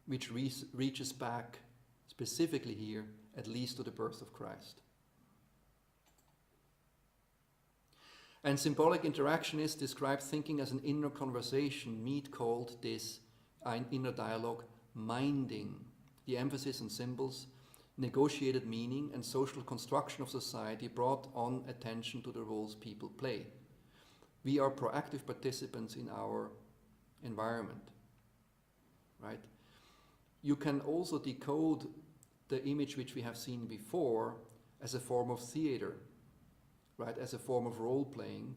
S1: which reaches back, specifically here, at least to the birth of Christ. And symbolic interactionists describe thinking as an inner conversation. Mead called this an inner dialogue minding. The emphasis on symbols, negotiated meaning, and social construction of society brought on attention to the roles people play. We are proactive participants in our environment, right? You can also decode the image which we have seen before as a form of theater, right, as a form of role-playing.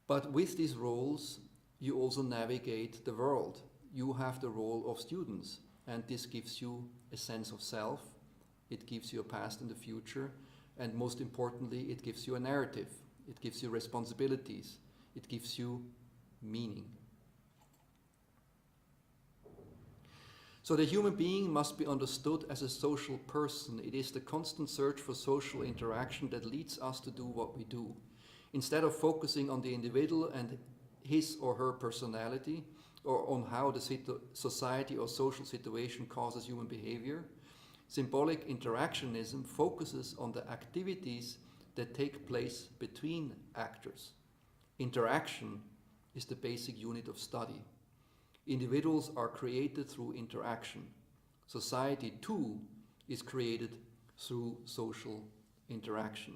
S1: But with these roles, you also navigate the world. You have the role of students, and this gives you a sense of self, it gives you a past and a future, and most importantly, it gives you a narrative, it gives you responsibilities, it gives you meaning. So the human being must be understood as a social person. It is the constant search for social interaction that leads us to do what we do. Instead of focusing on the individual and his or her personality, or on how the society or social situation causes human behavior, symbolic interactionism focuses on the activities that take place between actors. Interaction is the basic unit of study. Individuals are created through interaction. Society, too, is created through social interaction.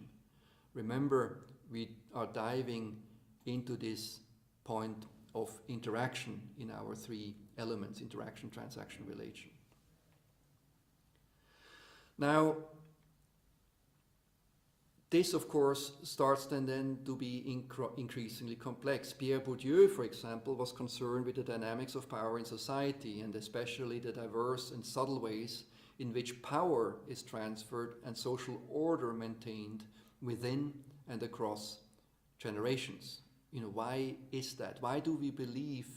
S1: Remember, we are diving into this point of interaction in our three elements: interaction, transaction, relation. Now, this, of course, starts then to be increasingly complex. Pierre Bourdieu, for example, was concerned with the dynamics of power in society, and especially the diverse and subtle ways in which power is transferred and social order maintained within and across generations. You know, why is that? Why do we believe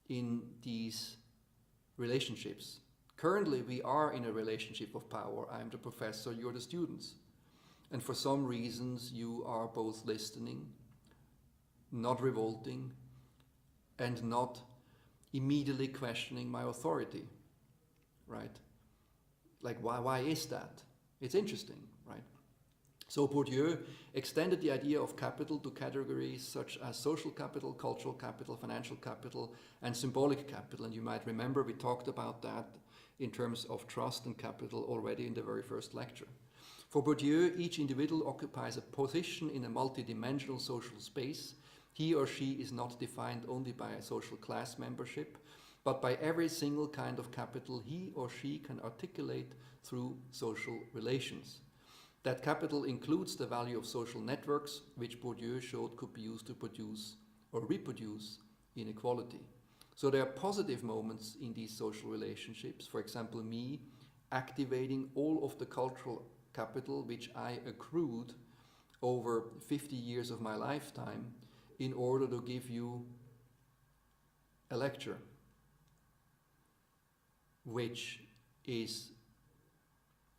S1: in these relationships? Currently, we are in a relationship of power. I'm the professor, you're the students. And for some reasons, you are both listening, not revolting, and not immediately questioning my authority, right? Like, why is that? It's interesting, right? So Bourdieu extended the idea of capital to categories such as social capital, cultural capital, financial capital, and symbolic capital. And you might remember we talked about that in terms of trust and capital already in the very first lecture. For Bourdieu, each individual occupies a position in a multidimensional social space. He or she is not defined only by a social class membership, but by every single kind of capital he or she can articulate through social relations. That capital includes the value of social networks, which Bourdieu showed could be used to produce or reproduce inequality. So there are positive moments in these social relationships. For example, me activating all of the cultural capital which I accrued over 50 years of my lifetime in order to give you a lecture, which is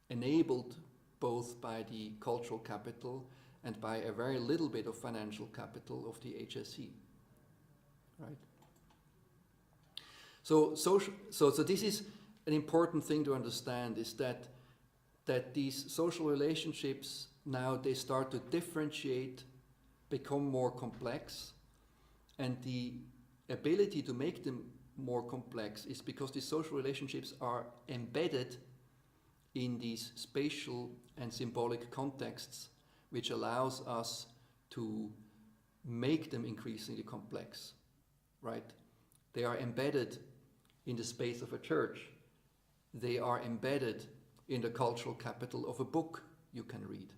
S1: enabled both by the cultural capital and by a very little bit of financial capital of the HSE, right? So this is an important thing to understand, is that these social relationships now, they start to differentiate, become more complex, and the ability to make them more complex is because these social relationships are embedded in these spatial and symbolic contexts, which allows us to make them increasingly complex, right? They are embedded in the space of a church. They are embedded in the cultural capital of a book you can read,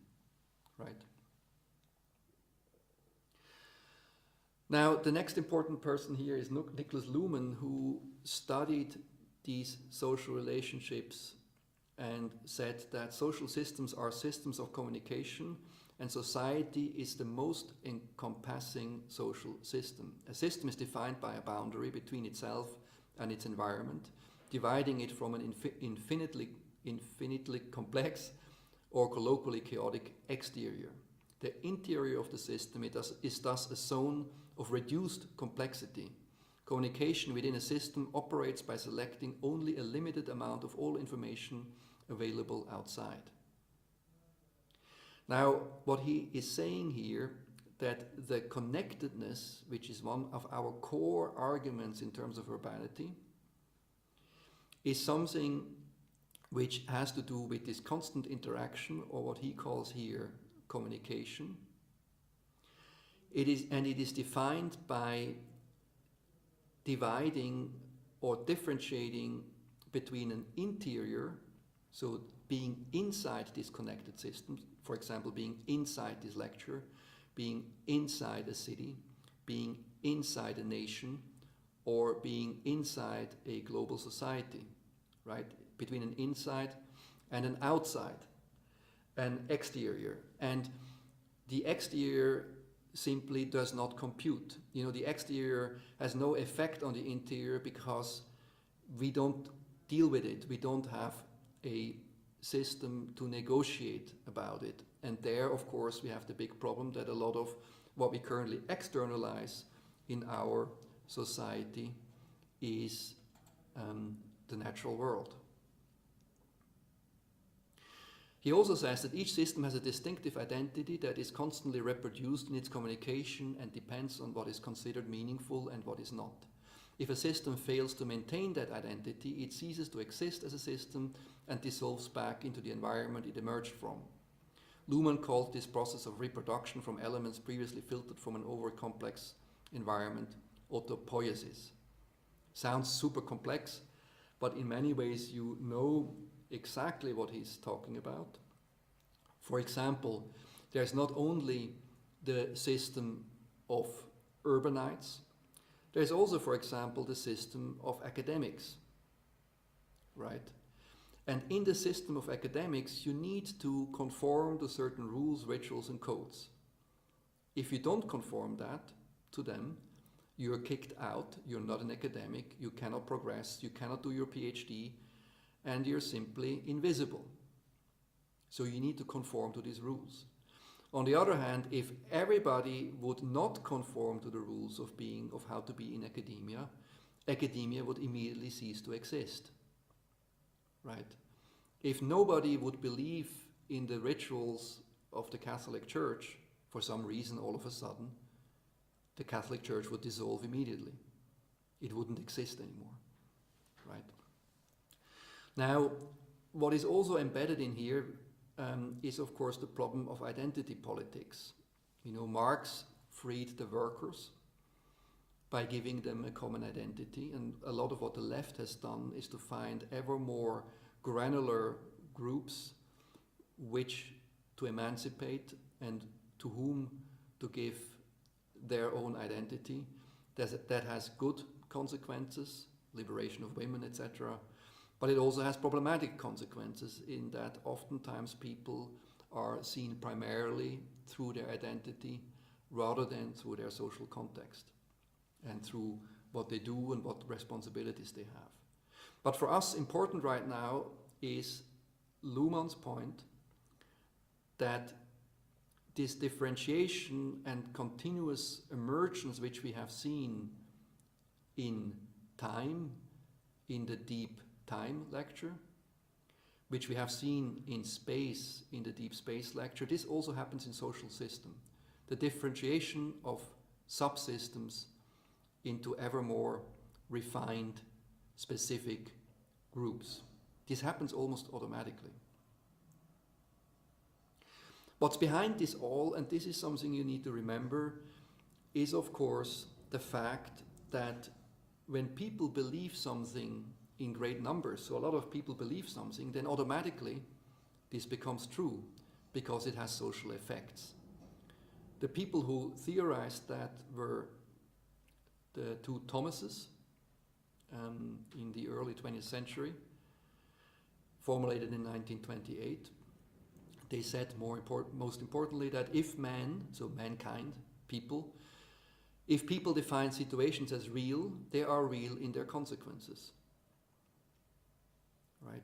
S1: right? Now, the next important person here is Niklas Luhmann, who studied these social relationships and said that social systems are systems of communication, and society is the most encompassing social system. A system is defined by a boundary between itself and its environment, dividing it from an infinitely complex or colloquially chaotic exterior. The interior of the system is thus a zone of reduced complexity. Communication within a system operates by selecting only a limited amount of all information available outside. Now, what he is saying here, that the connectedness, which is one of our core arguments in terms of urbanity, is something which has to do with this constant interaction, or what he calls here communication. It is defined by dividing or differentiating between an interior, so being inside this connected system, for example, being inside this lecture, being inside a city, being inside a nation, or being inside a global society, right? Between an inside and an outside, an exterior. And the exterior simply does not compute. You know, the exterior has no effect on the interior because we don't deal with it. We don't have a system to negotiate about it. And there, of course, we have the big problem that a lot of what we currently externalize in our society is the natural world. He also says that each system has a distinctive identity that is constantly reproduced in its communication and depends on what is considered meaningful and what is not. If a system fails to maintain that identity, it ceases to exist as a system and dissolves back into the environment it emerged from. Luhmann called this process of reproduction from elements previously filtered from an over-complex environment autopoiesis. Sounds super complex, but in many ways you know exactly what he's talking about. For example, there's not only the system of urbanites, there's also, for example, the system of academics, right? And in the system of academics, you need to conform to certain rules, rituals, and codes. If you don't conform to them, you're kicked out, you're not an academic, you cannot progress, you cannot do your PhD, and you're simply invisible. So you need to conform to these rules. On the other hand, if everybody would not conform to the rules of how to be in academia, academia would immediately cease to exist, right? If nobody would believe in the rituals of the Catholic Church, for some reason, all of a sudden, the Catholic Church would dissolve immediately. It wouldn't exist anymore, right? Now, what is also embedded in here is, of course, the problem of identity politics. You know, Marx freed the workers by giving them a common identity, and a lot of what the left has done is to find ever more granular groups which to emancipate and to whom to give their own identity. That has good consequences, liberation of women, etc. But it also has problematic consequences in that oftentimes people are seen primarily through their identity rather than through their social context and through what they do and what responsibilities they have. But for us, important right now is Luhmann's point that this differentiation and continuous emergence which we have seen in time in the deep time lecture, which we have seen in space, in the deep space lecture. This also happens in social system. The differentiation of subsystems into ever more refined, specific groups. This happens almost automatically. What's behind this all, and this is something you need to remember, is of course the fact that when people believe something in great numbers, so a lot of people believe something, then automatically this becomes true because it has social effects. The people who theorized that were the two Thomases in the early 20th century, formulated in 1928. They said most importantly that if man, so mankind, people, if people define situations as real, they are real in their consequences. Right?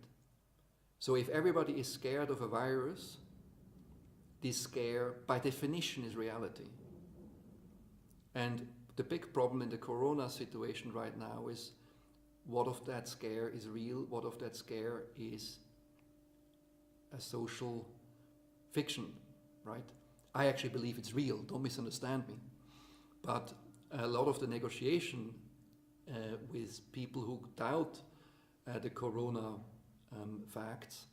S1: So if everybody is scared of a virus, this scare by definition is reality. And the big problem in the corona situation right now is what of that scare is real, what of that scare is a social fiction, right? I actually believe it's real, don't misunderstand me. But a lot of the negotiation with people who doubt the corona facts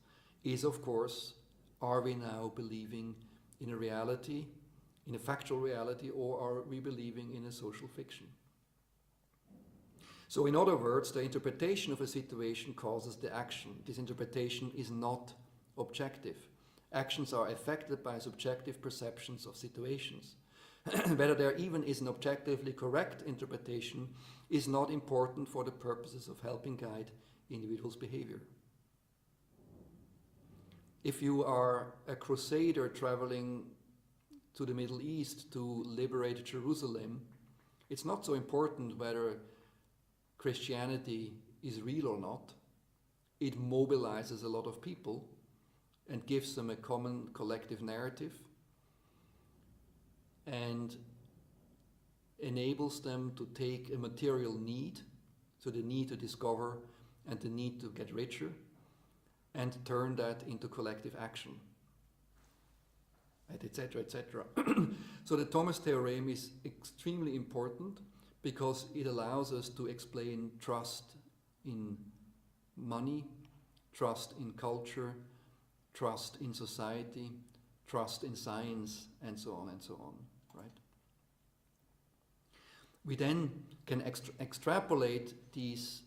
S1: is, of course, are we now believing in a reality, in a factual reality, or are we believing in a social fiction? So in other words, the interpretation of a situation causes the action. This interpretation is not objective. Actions are affected by subjective perceptions of situations. Whether there even is an objectively correct interpretation is not important for the purposes of helping guide individuals' behavior. If you are a crusader traveling to the Middle East to liberate Jerusalem, it's not so important whether Christianity is real or not. It mobilizes a lot of people and gives them a common collective narrative and enables them to take a material need, so the need to discover and the need to get richer, and turn that into collective action, etc., etc. So the Thomas theorem is extremely important because it allows us to explain trust in money, trust in culture, trust in society, trust in science, and so on, right? We then can extrapolate these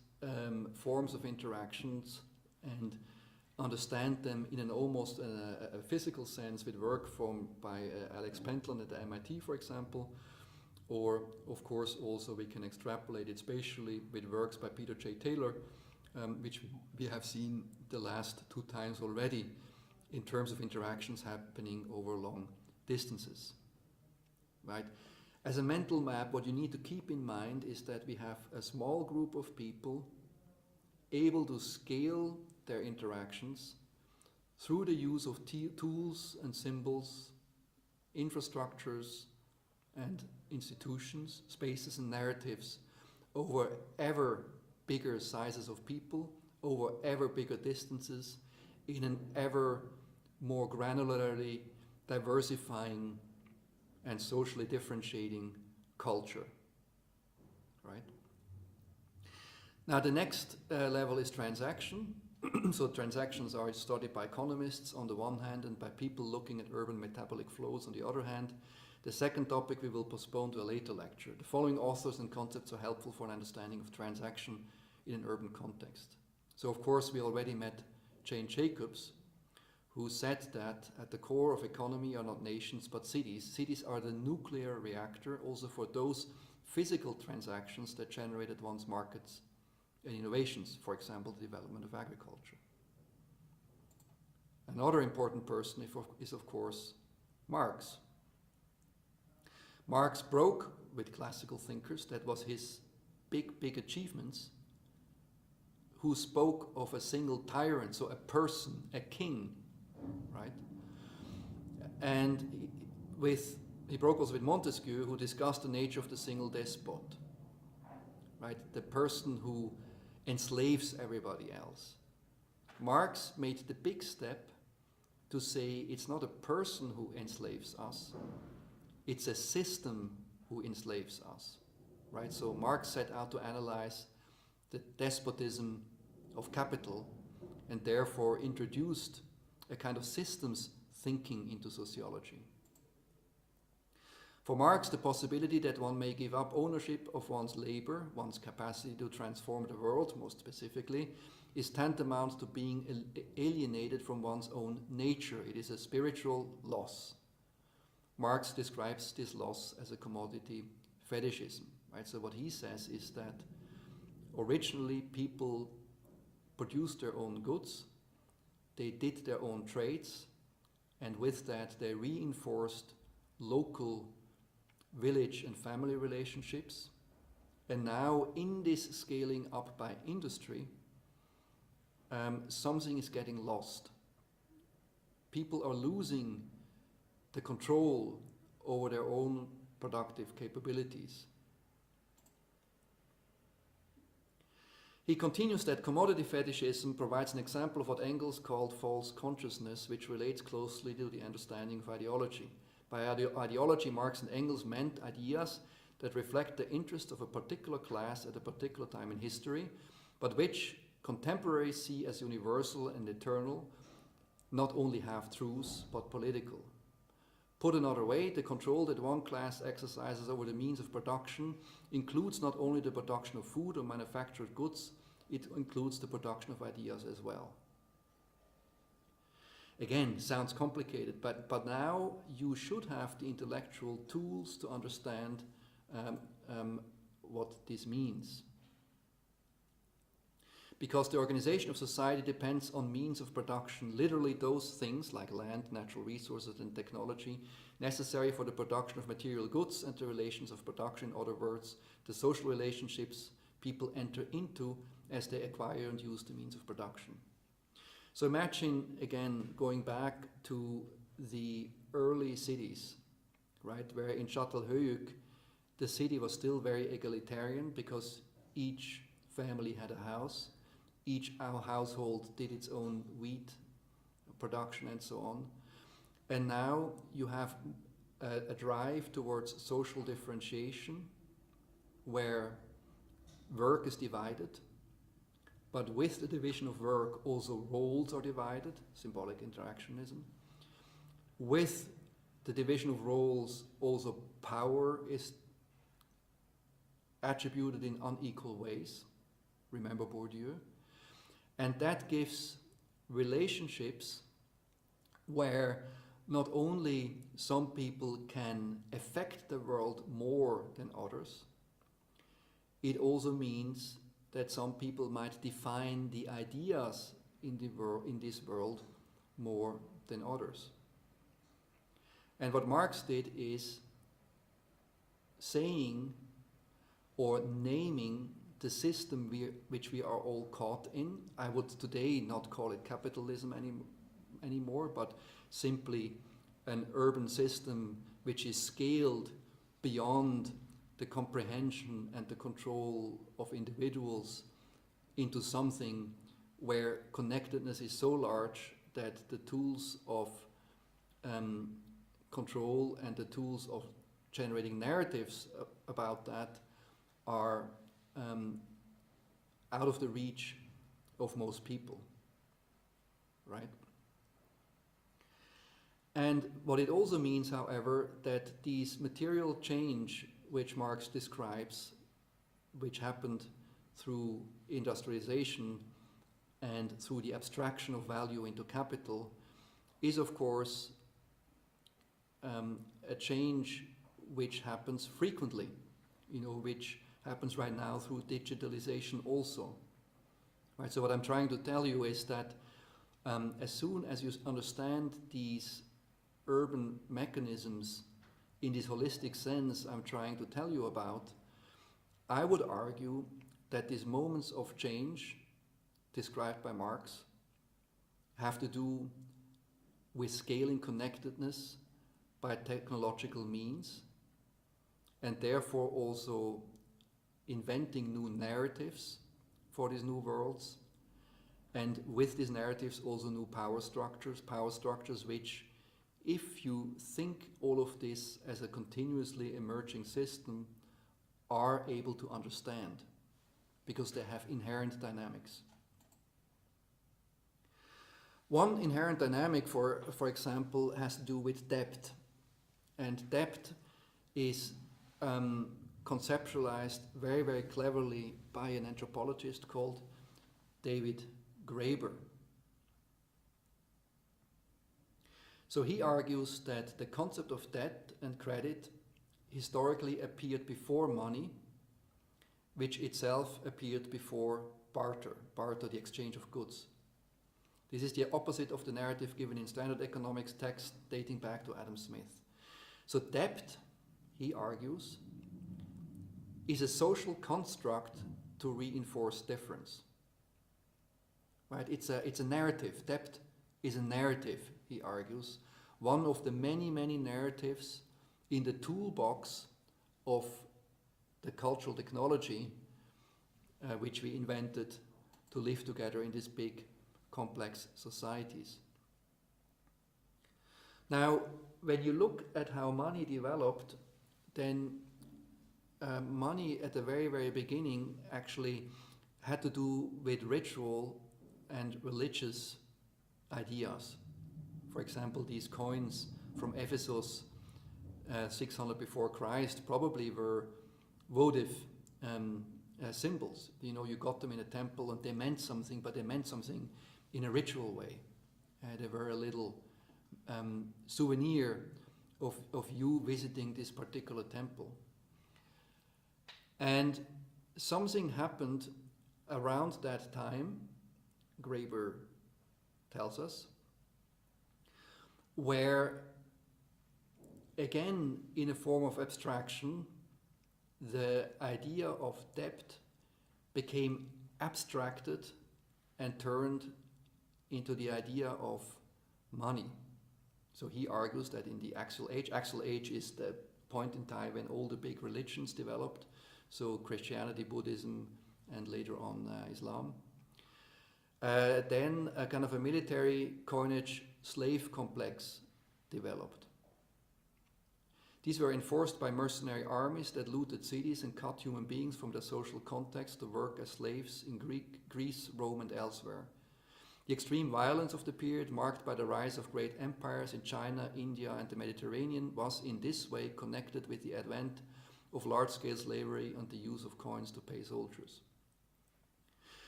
S1: forms of interactions and understand them in an almost a physical sense with work by Alex Pentland at the MIT, for example, or of course also we can extrapolate it spatially with works by Peter J. Taylor, which we have seen the last 2 times already in terms of interactions happening over long distances, right? As a mental map, what you need to keep in mind is that we have a small group of people able to scale their interactions through the use of tools and symbols, infrastructures and institutions, spaces and narratives over ever bigger sizes of people, over ever bigger distances, in an ever more granularly diversifying and socially differentiating culture, right? Now the next level is transaction. So transactions are studied by economists on the one hand and by people looking at urban metabolic flows on the other hand. The second topic we will postpone to a later lecture. The following authors and concepts are helpful for an understanding of transaction in an urban context. So of course we already met Jane Jacobs, who said that at the core of economy are not nations but cities. Cities are the nuclear reactor also for those physical transactions that generate at once markets and innovations, for example, the development of agriculture. Another important person is of course Marx. Marx broke with classical thinkers, that was his big achievements, who spoke of a single tyrant, so a person, a king, right? And he broke also with Montesquieu, who discussed the nature of the single despot, right? The person who enslaves everybody else. Marx made the big step to say it's not a person who enslaves us, it's a system who enslaves us, right? So Marx set out to analyze the despotism of capital and therefore introduced a kind of systems thinking into sociology. For Marx, the possibility that one may give up ownership of one's labor, one's capacity to transform the world, most specifically, is tantamount to being alienated from one's own nature. It is a spiritual loss. Marx describes this loss as a commodity fetishism, right? So what he says is that originally people produced their own goods, they did their own trades, and with that they reinforced local village and family relationships. And now in this scaling up by industry, something is getting lost. People are losing the control over their own productive capabilities. He continues that commodity fetishism provides an example of what Engels called false consciousness, which relates closely to the understanding of ideology. By ideology, Marx and Engels meant ideas that reflect the interest of a particular class at a particular time in history, but which contemporaries see as universal and eternal, not only half-truths, but political. Put another way, the control that one class exercises over the means of production includes not only the production of food or manufactured goods, it includes the production of ideas as well. Again, sounds complicated, but now you should have the intellectual tools to understand what this means. Because the organization of society depends on means of production, literally those things like land, natural resources, and technology necessary for the production of material goods and the relations of production, in other words, the social relationships people enter into as they acquire and use the means of production. So imagine, again, going back to the early cities, right, where in Châtelheuc, the city was still very egalitarian because each family had a house, each household did its own wheat production and so on. And now you have a drive towards social differentiation where work is divided, but with the division of work also roles are divided, symbolic interactionism. With the division of roles also power is attributed in unequal ways, remember Bourdieu. And that gives relationships where not only some people can affect the world more than others, it also means that some people might define the ideas in this world more than others. And what Marx did is saying or naming the system which we are all caught in. I would today not call it capitalism anymore, but simply an urban system which is scaled beyond the comprehension and the control of individuals into something where connectedness is so large that the tools of control and the tools of generating narratives about that are out of the reach of most people, right? And what it also means, however, that these material change which Marx describes, which happened through industrialization and through the abstraction of value into capital, is of course a change which happens frequently, which happens right now through digitalization also. Right? So what I'm trying to tell you is that as soon as you understand these urban mechanisms in this holistic sense I'm trying to tell you about, I would argue that these moments of change described by Marx have to do with scaling connectedness by technological means, and therefore also inventing new narratives for these new worlds, and with these narratives also new power structures which, if you think all of this as a continuously emerging system, are able to understand, because they have inherent dynamics. One inherent dynamic, for example, has to do with depth. And depth is conceptualized very, very cleverly by an anthropologist called David Graeber. So he argues that the concept of debt and credit historically appeared before money, which itself appeared before barter, the exchange of goods. This is the opposite of the narrative given in standard economics text dating back to Adam Smith. So debt, he argues, is a social construct to reinforce difference. Right? It's a narrative. Debt is a narrative, he argues, one of the many, many narratives in the toolbox of the cultural technology which we invented to live together in these big, complex societies. Now, when you look at how money developed, then money at the very, very beginning actually had to do with ritual and religious ideas. For example, these coins from Ephesus 600 before Christ probably were votive symbols. You know, you got them in a temple and they meant something, but they meant something in a ritual way. They were a little souvenir of you visiting this particular temple. And something happened around that time, Graeber tells us, where, again, in a form of abstraction, the idea of debt became abstracted and turned into the idea of money. So he argues that in the Axial Age is the point in time when all the big religions developed, so Christianity, Buddhism, and later on Islam. Then a kind of a military coinage slave complex developed. These were enforced by mercenary armies that looted cities and cut human beings from their social context to work as slaves in Greece, Rome, and elsewhere. The extreme violence of the period, marked by the rise of great empires in China, India, and the Mediterranean, was in this way connected with the advent of large-scale slavery and the use of coins to pay soldiers.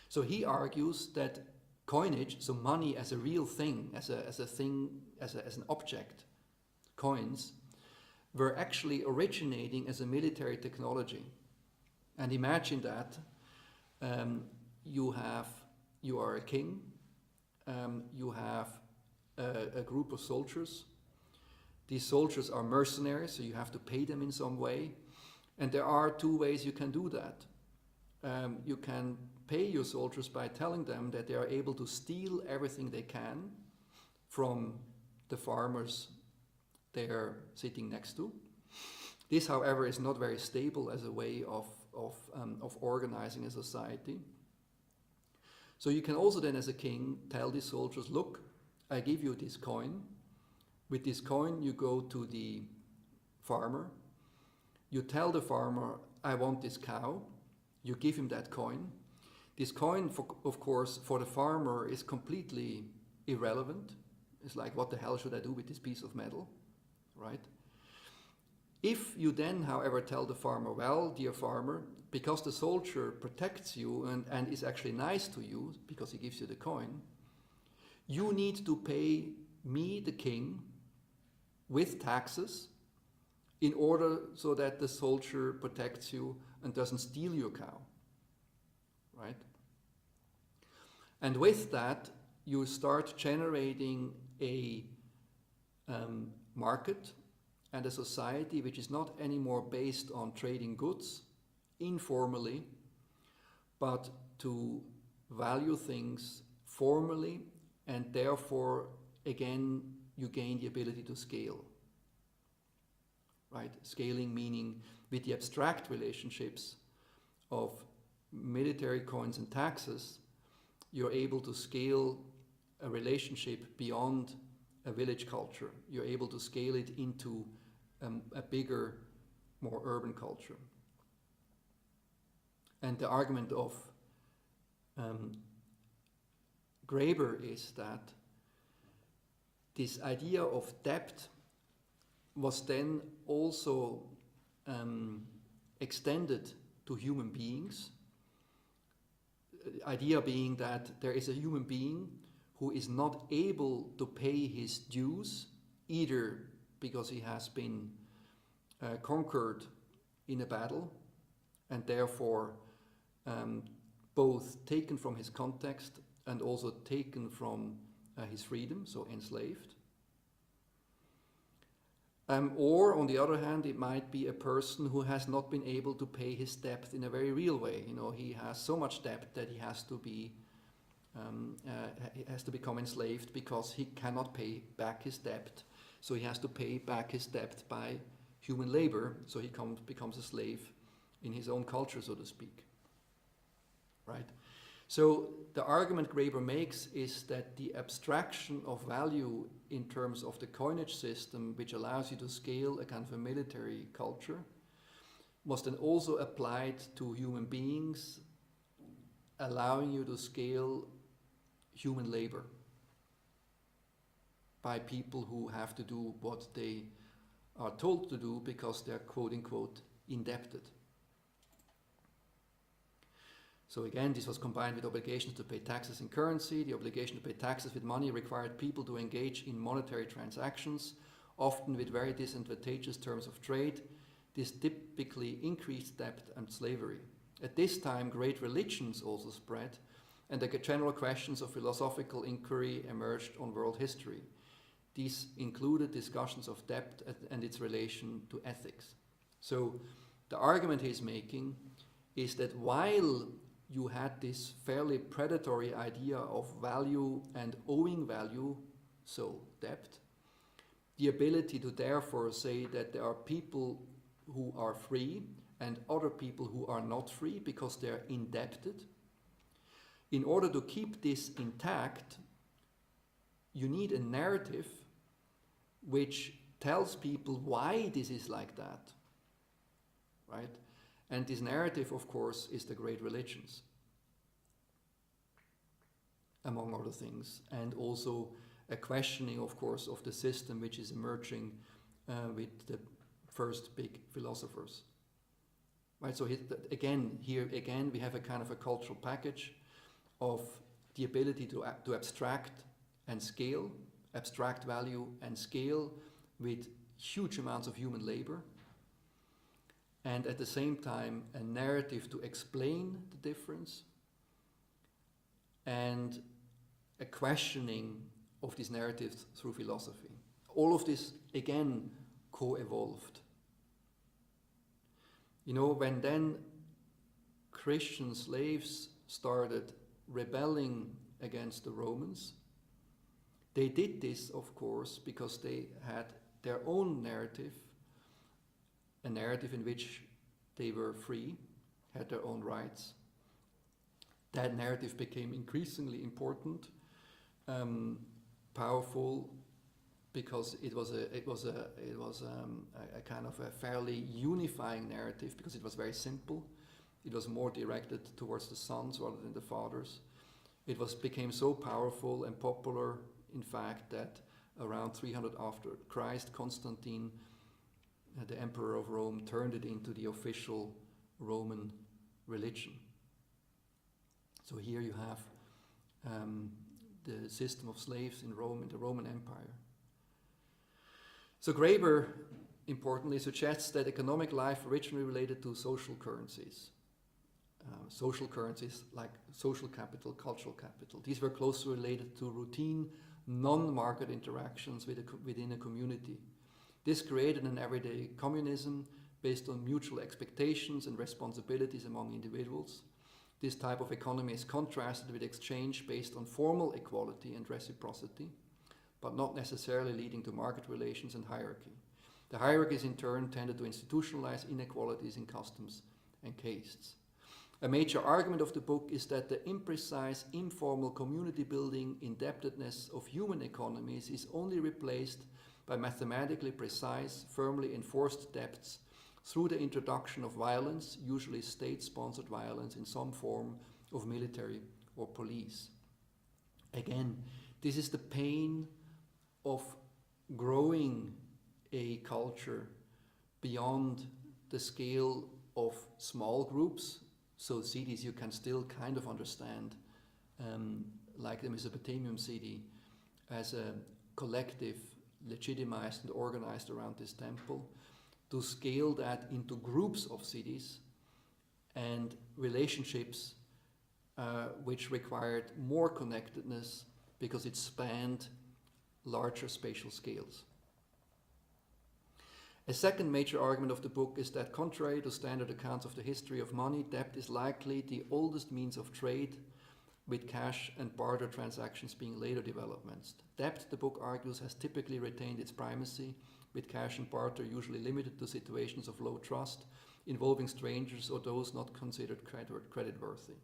S1: So he argues that coinage, so money as a real thing, as an object, coins, were actually originating as a military technology. And imagine that you are a king, you have a group of soldiers. These soldiers are mercenaries, so you have to pay them in some way. And there are two ways you can do that. You can pay your soldiers by telling them that they are able to steal everything they can from the farmers they are sitting next to. This, however, is not very stable as a way of organizing a society. So you can also then, as a king, tell the soldiers, look, I give you this coin. With this coin, you go to the farmer. You tell the farmer, I want this cow. You give him that coin. This coin, of course, for the farmer is completely irrelevant. It's like, what the hell should I do with this piece of metal, right? If you then, however, tell the farmer, well, dear farmer, because the soldier protects you and is actually nice to you because he gives you the coin, you need to pay me, the king, with taxes in order so that the soldier protects you and doesn't steal your cow, right? And with that, you start generating a market and a society which is not anymore based on trading goods informally, but to value things formally, and therefore, again, you gain the ability to scale, right? Scaling meaning with the abstract relationships of military coins and taxes, you're able to scale a relationship beyond a village culture. You're able to scale it into a bigger, more urban culture. And the argument of Graeber is that this idea of debt was then also extended to human beings. The idea being that there is a human being who is not able to pay his dues, either because he has been conquered in a battle and therefore both taken from his context and also taken from his freedom, so enslaved. Or on the other hand, it might be a person who has not been able to pay his debt in a very real way. You know, he has so much debt that he has to become enslaved because he cannot pay back his debt. So he has to pay back his debt by human labor. So he becomes a slave in his own culture, so to speak. Right? So the argument Graeber makes is that the abstraction of value in terms of the coinage system, which allows you to scale a kind of a military culture, was then also applied to human beings, allowing you to scale human labor by people who have to do what they are told to do because they're quote-unquote indebted. So again, this was combined with obligations to pay taxes in currency. The obligation to pay taxes with money required people to engage in monetary transactions, often with very disadvantageous terms of trade. This typically increased debt and slavery. At this time, great religions also spread, and the general questions of philosophical inquiry emerged on world history. These included discussions of debt and its relation to ethics. So the argument he's making is that while you had this fairly predatory idea of value and owing value, so debt, the ability to therefore say that there are people who are free and other people who are not free because they're indebted. In order to keep this intact, you need a narrative which tells people why this is like that, right? And this narrative, of course, is the great religions, among other things, and also a questioning, of course, of the system which is emerging with the first big philosophers. Right, so here again, we have a kind of a cultural package of the ability to abstract and scale, abstract value and scale with huge amounts of human labor, and at the same time a narrative to explain the difference and a questioning of these narratives through philosophy. All of this again co-evolved. You know, when then Christian slaves started rebelling against the Romans, they did this, of course, because they had their own narrative, a narrative in which they were free, had their own rights. That narrative became increasingly important, powerful, because it was a kind of a fairly unifying narrative, because it was very simple. It was more directed towards the sons rather than the fathers. It became so powerful and popular, in fact, that around 300 after Christ, Constantine, the emperor of Rome, turned it into the official Roman religion. So here you have the system of slaves in Rome, in the Roman Empire. So Graeber, importantly, suggests that economic life originally related to social currencies. Social currencies like social capital, cultural capital. These were closely related to routine, non-market interactions within a community. This created an everyday communism based on mutual expectations and responsibilities among individuals. This type of economy is contrasted with exchange based on formal equality and reciprocity, but not necessarily leading to market relations and hierarchy. The hierarchies in turn tended to institutionalize inequalities in customs and castes. A major argument of the book is that the imprecise, informal community building indebtedness of human economies is only replaced by mathematically precise, firmly enforced debts through the introduction of violence, usually state-sponsored violence in some form of military or police. Again, this is the pain of growing a culture beyond the scale of small groups. So cities you can still kind of understand, like the Mesopotamian city, as a collective legitimized and organized around this temple, to scale that into groups of cities and relationships which required more connectedness because it spanned larger spatial scales. A second major argument of the book is that contrary to standard accounts of the history of money, debt is likely the oldest means of trade, with cash and barter transactions being later developments. Debt, the book argues, has typically retained its primacy, with cash and barter usually limited to situations of low trust, involving strangers or those not considered creditworthy.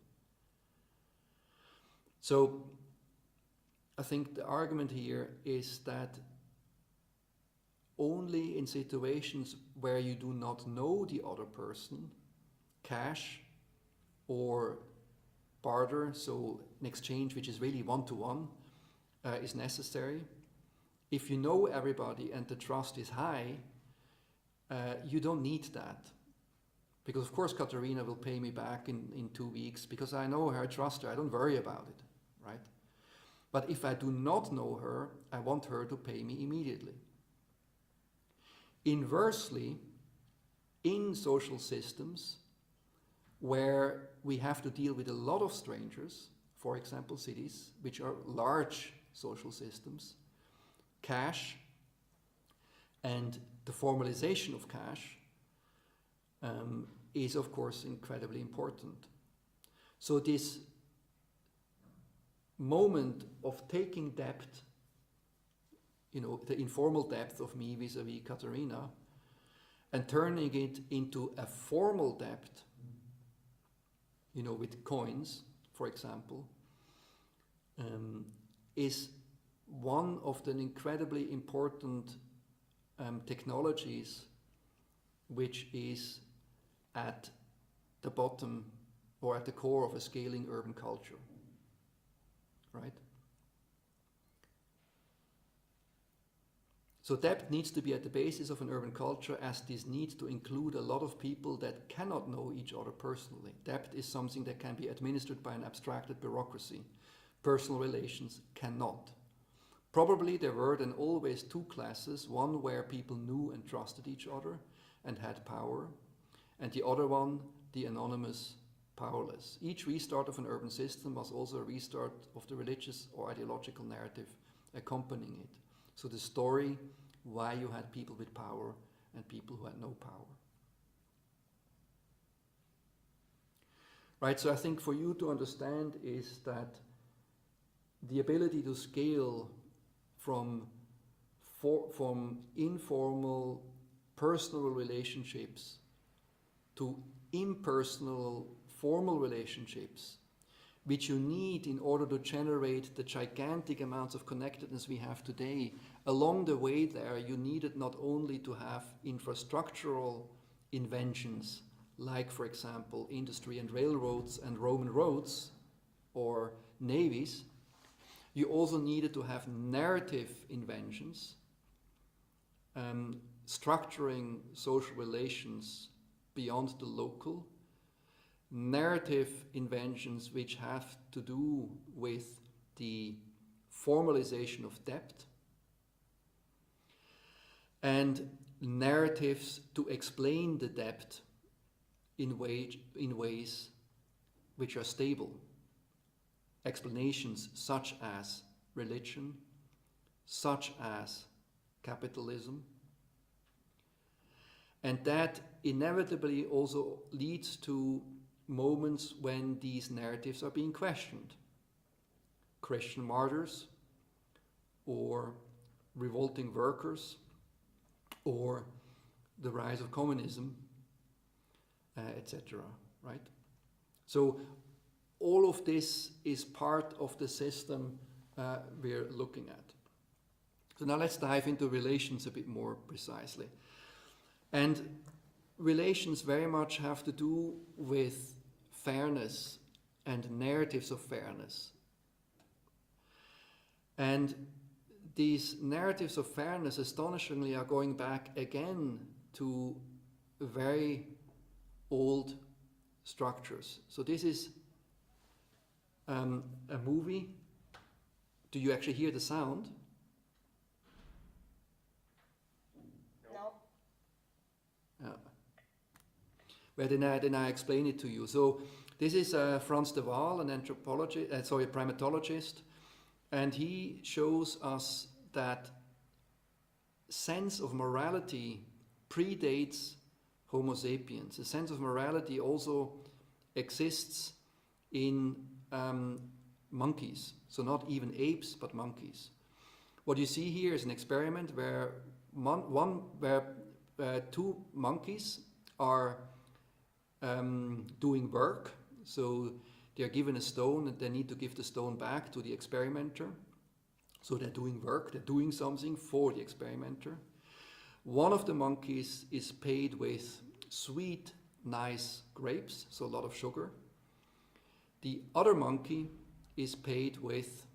S1: So I think the argument here is that only in situations where you do not know the other person, cash or barter, so an exchange which is really one-to-one, is necessary. If you know everybody and the trust is high, you don't need that. Because of course Katerina will pay me back in 2 weeks because I know her, I trust her, I don't worry about it, right? But if I do not know her, I want her to pay me immediately. Inversely, in social systems where we have to deal with a lot of strangers, for example cities, which are large social systems, cash and the formalization of cash is of course incredibly important. So this moment of taking debt, the informal debt of me vis-a-vis Katerina, and turning it into a formal debt, with coins, for example, is one of the incredibly important technologies which is at the bottom or at the core of a scaling urban culture, right? So debt needs to be at the basis of an urban culture, as this needs to include a lot of people that cannot know each other personally. Debt is something that can be administered by an abstracted bureaucracy. Personal relations cannot. Probably there were then always two classes, one where people knew and trusted each other and had power, and the other one, the anonymous, powerless. Each restart of an urban system was also a restart of the religious or ideological narrative accompanying it. So the story why you had people with power and people who had no power. Right, so I think for you to understand is that the ability to scale from informal personal relationships to impersonal formal relationships, which you need in order to generate the gigantic amounts of connectedness we have today. Along the way there, you needed not only to have infrastructural inventions, like, for example, industry and railroads and Roman roads or navies, you also needed to have narrative inventions, structuring social relations beyond the local, narrative inventions which have to do with the formalization of debt, and narratives to explain the debt in ways which are stable. Explanations such as religion, such as capitalism, and that inevitably also leads to moments when these narratives are being questioned. Christian martyrs, or revolting workers, or the rise of communism, etc., right? So all of this is part of the system we're looking at. So now let's dive into relations a bit more precisely. And relations very much have to do with fairness and narratives of fairness. And these narratives of fairness, astonishingly, are going back again to very old structures. So this is a movie. Do you actually hear the sound?
S2: No.
S1: Well, then I explain it to you. So this is Frans de Waal, an anthropologist, a primatologist, and he shows us that sense of morality predates Homo sapiens. A sense of morality also exists in monkeys, so not even apes, but monkeys. What you see here is an experiment where two monkeys are doing work. So they are given a stone and they need to give the stone back to the experimenter. So they're doing work, they're doing something for the experimenter. One of the monkeys is paid with sweet, nice grapes, so a lot of sugar. The other monkey is paid with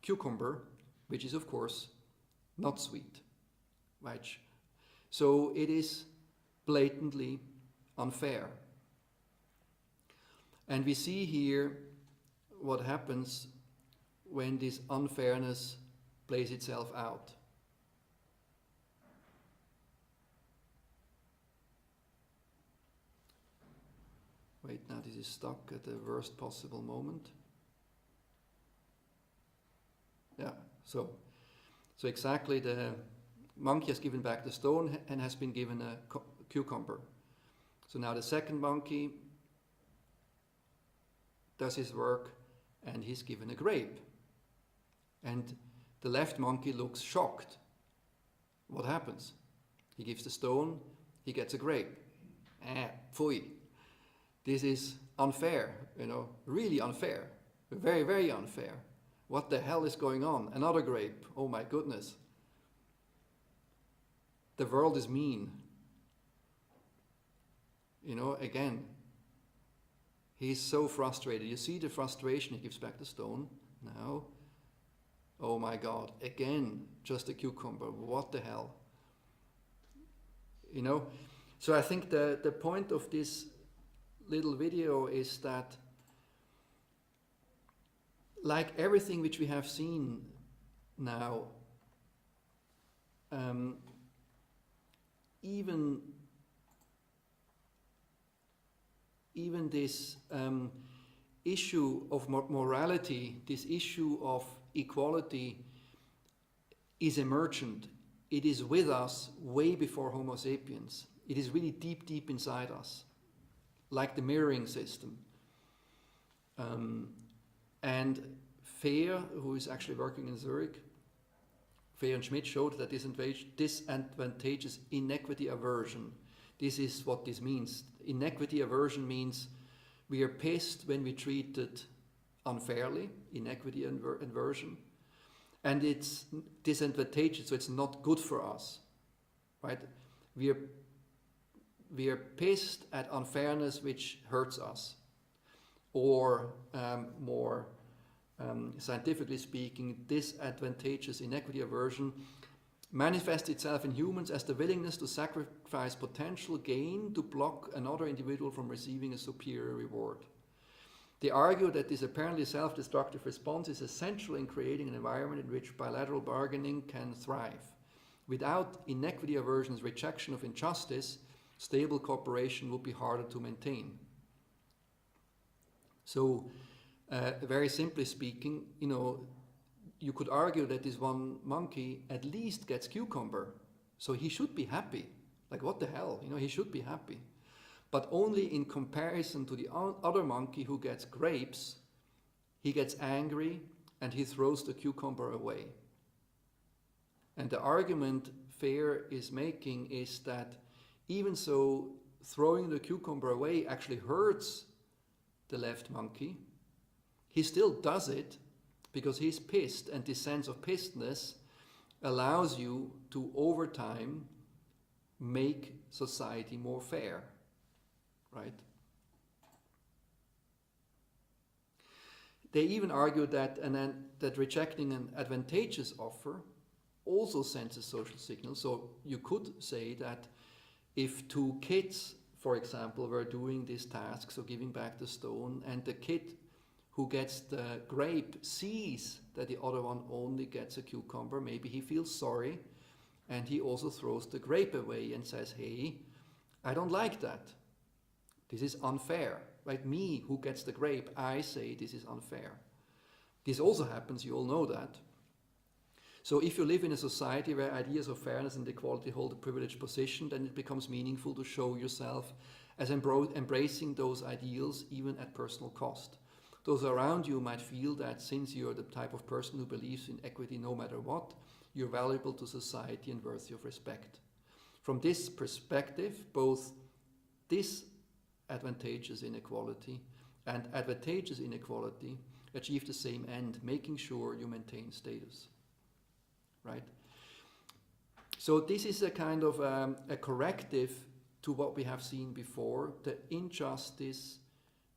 S1: cucumber, which is of course not sweet. Right? So it is blatantly unfair. And we see here what happens when this unfairness plays itself out. Wait, now this is stuck at the worst possible moment. Yeah, so exactly, the monkey has given back the stone and has been given a cucumber. So now the second monkey does his work and he's given a grape. And the left monkey looks shocked. What happens? He gives the stone, he gets a grape. Pfui. This is unfair, really unfair. Very, very unfair. What the hell is going on? Another grape. Oh my goodness. The world is mean. Again, he's so frustrated. You see the frustration, he gives back the stone. Now, oh my God, again, just a cucumber. What the hell? So I think the point of this little video is that, like everything which we have seen now, even this issue of morality, this issue of equality is emergent. It is with us way before Homo sapiens. It is really deep, deep inside us, like the mirroring system. And Fehr, who is actually working in Zurich, Fehr and Schmidt showed that disadvantageous inequity aversion. This is what this means. Inequity aversion means we are pissed when we treated unfairly, inequity aversion, and it's disadvantageous, so it's not good for us, right? We are pissed at unfairness which hurts us, or more scientifically speaking, disadvantageous inequity aversion manifests itself in humans as the willingness to sacrifice potential gain to block another individual from receiving a superior reward. They argue that this apparently self-destructive response is essential in creating an environment in which bilateral bargaining can thrive. Without inequity aversion's rejection of injustice, stable cooperation would be harder to maintain. So, very simply speaking, you could argue that this one monkey at least gets cucumber, so he should be happy. Like, what the hell? He should be happy. But only in comparison to the other monkey who gets grapes, he gets angry and he throws the cucumber away. And the argument Fehr is making is that even so, throwing the cucumber away actually hurts the left monkey. He still does it because he's pissed, and this sense of pissedness allows you to, over time, make society more fair, right? They even argue that that rejecting an advantageous offer also sends a social signal. So you could say that if two kids, for example, were doing this task, so giving back the stone, and the kid who gets the grape sees that the other one only gets a cucumber, maybe he feels sorry, and he also throws the grape away and says, hey, I don't like that. This is unfair. Right? Me, who gets the grape, I say this is unfair. This also happens, you all know that. So if you live in a society where ideas of fairness and equality hold a privileged position, then it becomes meaningful to show yourself as embracing those ideals, even at personal cost. Those around you might feel that since you're the type of person who believes in equity no matter what, you're valuable to society and worthy of respect. From this perspective, both disadvantageous inequality and advantageous inequality achieve the same end, making sure you maintain status. Right? So this is a kind of a corrective to what we have seen before, the injustice,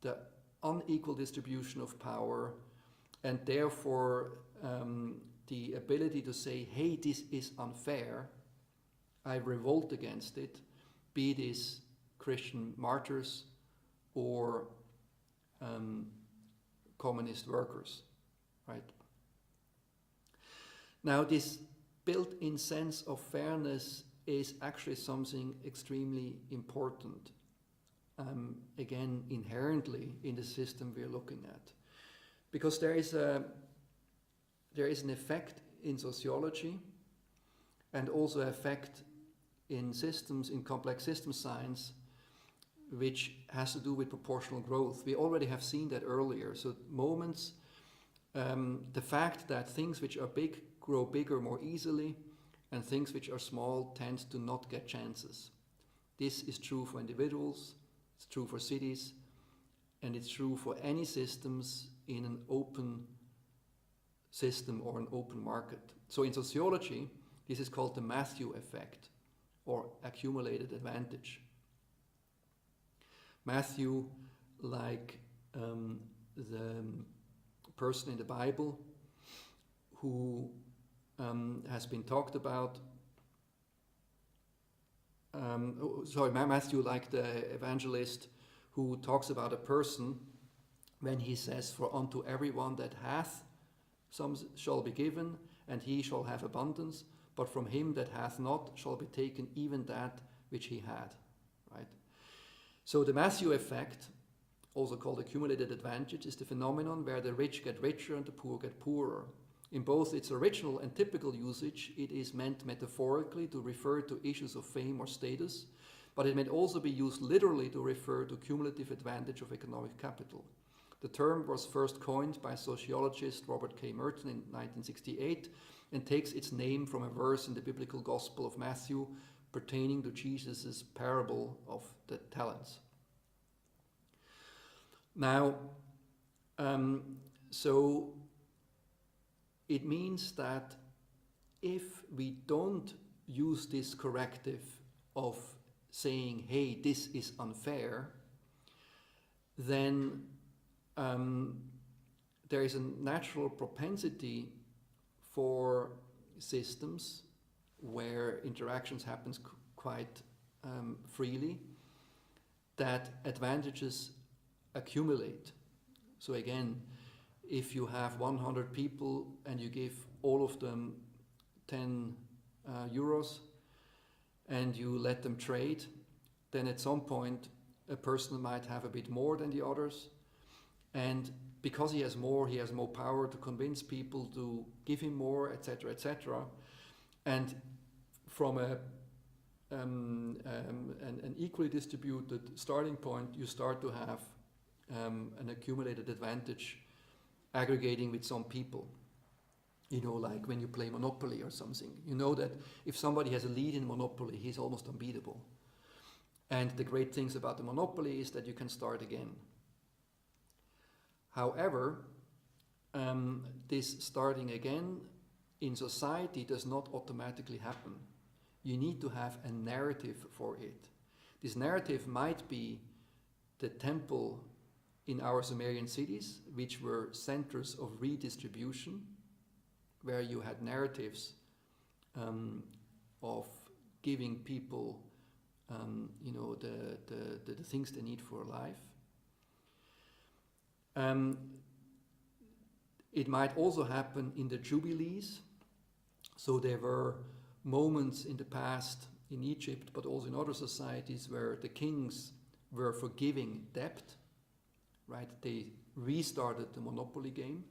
S1: the unequal distribution of power, and therefore the ability to say, hey, this is unfair, I revolt against it, be this Christian martyrs or communist workers, right? Now, this built-in sense of fairness is actually something extremely important, again, inherently in the system we're looking at. Because there is an effect in sociology and also effect in systems, in complex system science, which has to do with proportional growth. We already have seen that earlier. So moments, the fact that things which are big grow bigger more easily, and things which are small tend to not get chances. This is true for individuals, it's true for cities, and it's true for any systems in an open system or an open market. So in sociology, this is called the Matthew effect, or accumulated advantage. Matthew, like the person in the Bible who has been talked about, Matthew, like the evangelist who talks about a person when he says, for unto everyone that hath, some shall be given, and he shall have abundance, but from him that hath not shall be taken even that which he had, right? So the Matthew effect, also called accumulated advantage, is the phenomenon where the rich get richer and the poor get poorer. In both its original and typical usage, it is meant metaphorically to refer to issues of fame or status, but it may also be used literally to refer to cumulative advantage of economic capital. The term was first coined by sociologist Robert K. Merton in 1968 and takes its name from a verse in the biblical Gospel of Matthew pertaining to Jesus' parable of the talents. Now, so it means that if we don't use this corrective of saying, hey, this is unfair, then there is a natural propensity for systems where interactions happen quite freely, that advantages accumulate. So again, if you have 100 people and you give all of them 10 euros and you let them trade, then at some point a person might have a bit more than the others, and because he has more power to convince people to give him more, etc., etc. And from an equally distributed starting point, you start to have an accumulated advantage aggregating with some people. You know, like when you play Monopoly or something. You know that if somebody has a lead in Monopoly, he's almost unbeatable. And the great things about the Monopoly is that you can start again. However, this starting again in society does not automatically happen. You need to have a narrative for it. This narrative might be the temple in our Sumerian cities, which were centers of redistribution, where you had narratives of giving people, the things they need for life. It might also happen in the Jubilees. So there were moments in the past in Egypt, but also in other societies, where the kings were forgiving debt, right? They restarted the monopoly game.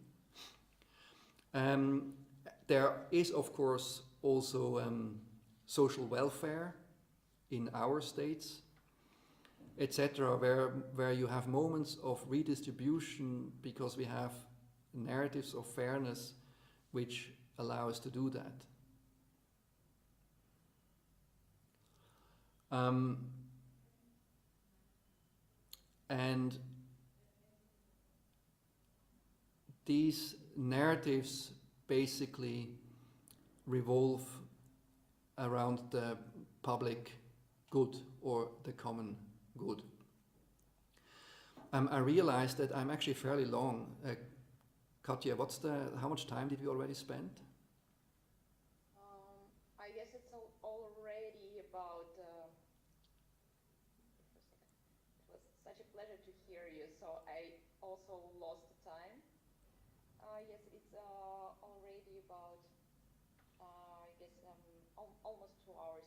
S1: There is, of course, also social welfare in our states, etc., where you have moments of redistribution because we have narratives of fairness which allow us to do that. And these narratives basically revolve around the public good or the common good. I realized that I'm actually fairly long. Katja, how much time did we already spend?
S2: I guess it's already about. It was such a pleasure to hear you. So I also lost the time. Yes, it's already about. I guess almost 2 hours.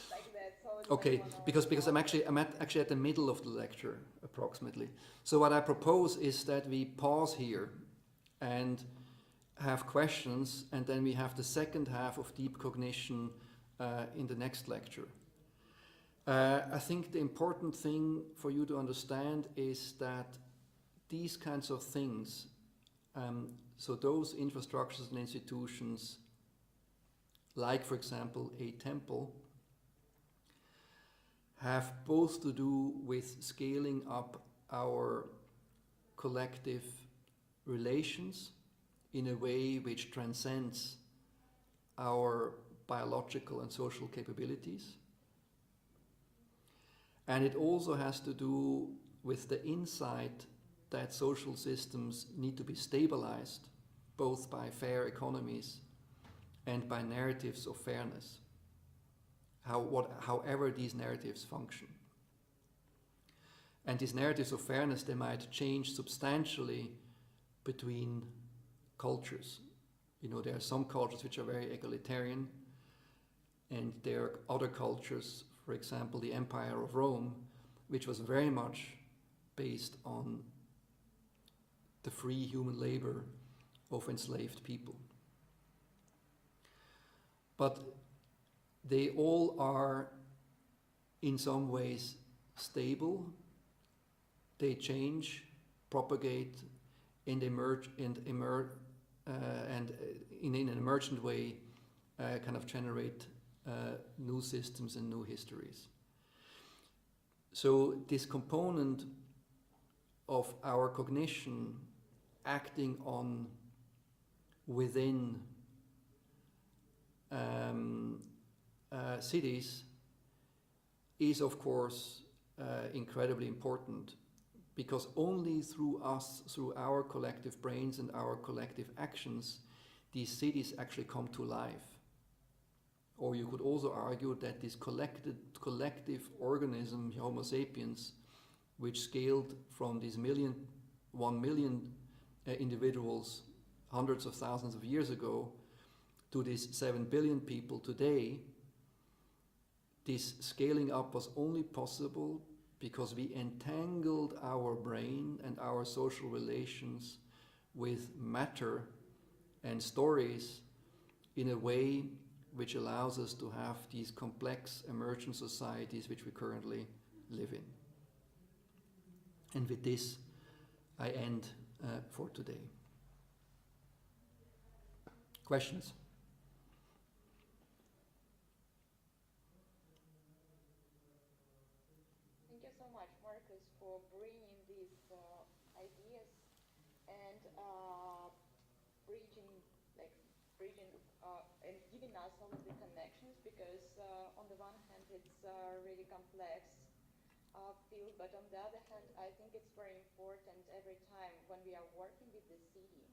S2: Like that. So it's
S1: Okay,
S2: like
S1: because I'm actually at the middle of the lecture, approximately. So what I propose is that we pause here and have questions, and then we have the second half of deep cognition in the next lecture. I think the important thing for you to understand is that these kinds of things, so those infrastructures and institutions, like for example a temple, have both to do with scaling up our collective relations in a way which transcends our biological and social capabilities. And it also has to do with the insight that social systems need to be stabilized, both by fair economies and by narratives of fairness, however these narratives function. And these narratives of fairness, they might change substantially between cultures. There are some cultures which are very egalitarian, and there are other cultures, for example, the Empire of Rome, which was very much based on the free human labor of enslaved people. But they all are in some ways stable. They change, propagate, and emerge, and in an emergent way kind of generate new systems and new histories. So this component of our cognition acting on within cities is of course incredibly important, because only through us, through our collective brains and our collective actions, these cities actually come to life. Or you could also argue that this collective organism, Homo sapiens, which scaled from these 1 million individuals hundreds of thousands of years ago to these 7 billion people today, this scaling up was only possible because we entangled our brain and our social relations with matter and stories in a way which allows us to have these complex emergent societies which we currently live in. And with this, I end for today. Questions?
S2: Thank you so much, Markus, for bringing this bridging, like bridging and giving us all of the connections, because on the one hand it's a really complex field, but on the other hand I think it's very important every time when we are working with the city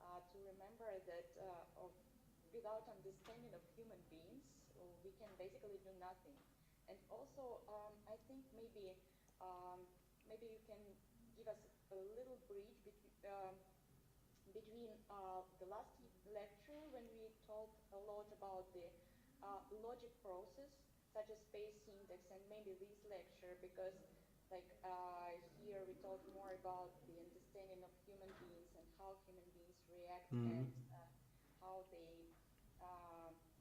S2: to remember that without understanding of human beings we can basically do nothing. And also I think maybe maybe you can give us a little bridge between the last lecture, when we talked a lot about the logic process, such as space syntax, and maybe this lecture, because like here we talk more about the understanding of human beings and how human beings react and how they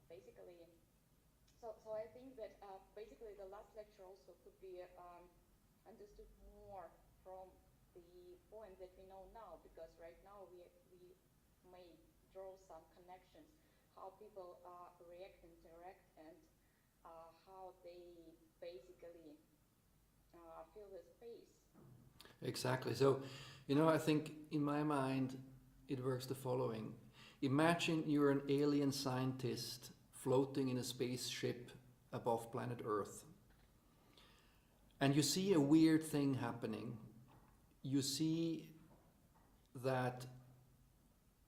S2: basically. So I think that basically the last lecture also could be understood more from the point that we know now, because right now we may draw some connections, how people react, interact, and how they basically fill the space.
S1: Exactly. So, you know, I think in my mind it works the following. Imagine you're an alien scientist floating in a spaceship above planet Earth. And you see a weird thing happening. You see that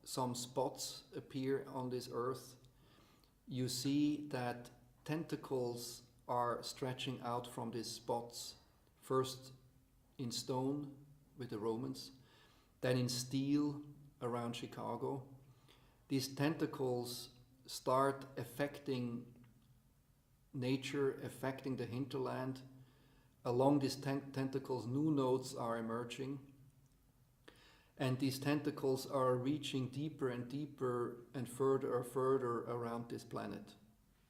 S1: some spots appear on this Earth. You see that tentacles are stretching out from these spots, first in stone with the Romans, then in steel around Chicago. These tentacles start affecting nature, affecting the hinterland. Along these tentacles, new nodes are emerging. And these tentacles are reaching deeper and deeper and further around this planet.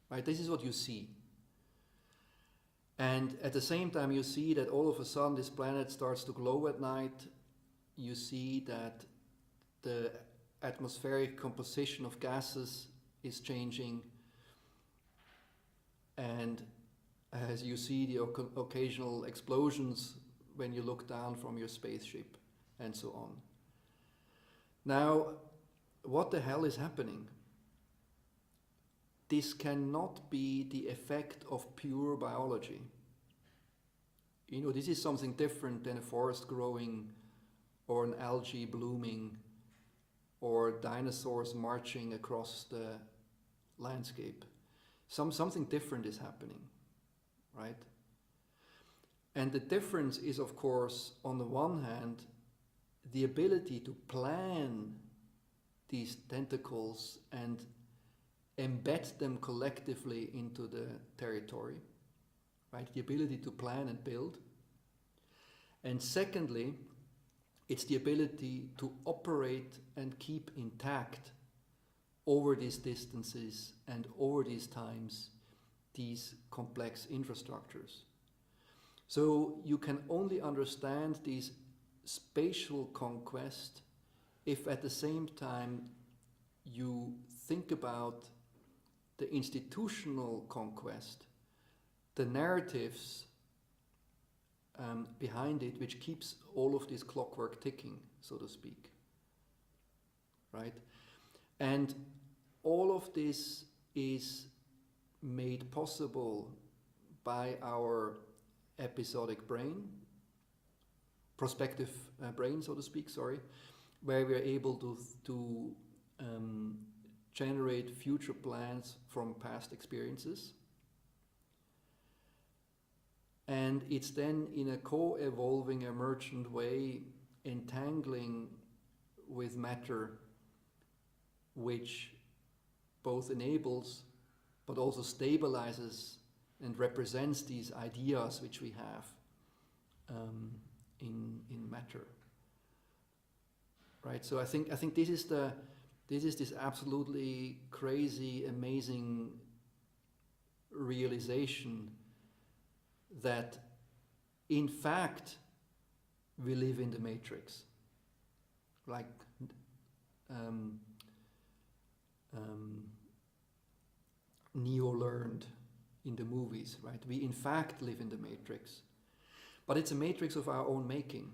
S1: Right? This is what you see. And at the same time, you see that all of a sudden this planet starts to glow at night. You see that the atmospheric composition of gases is changing. And as you see the occasional explosions when you look down from your spaceship, and so on. Now, what the hell is happening? This cannot be the effect of pure biology. You know, this is something different than a forest growing, or an algae blooming, or dinosaurs marching across the landscape. Something different is happening. Right? And the difference is, of course, on the one hand, the ability to plan these tentacles and embed them collectively into the territory, right? The ability to plan and build. And secondly, it's the ability to operate and keep intact over these distances and over these times these complex infrastructures. So you can only understand these spatial conquest if at the same time you think about the institutional conquest, the narratives behind it, which keeps all of this clockwork ticking, so to speak. Right? And all of this is made possible by our episodic brain, prospective brain, so to speak, where we are able to generate future plans from past experiences. And it's then in a co-evolving, emergent way, entangling with matter, which both enables but also stabilizes and represents these ideas which we have in matter, right? So I think this is this absolutely crazy, amazing realization that in fact we live in the matrix, like Neo learned in the movies, right? We in fact live in the matrix, but it's a matrix of our own making.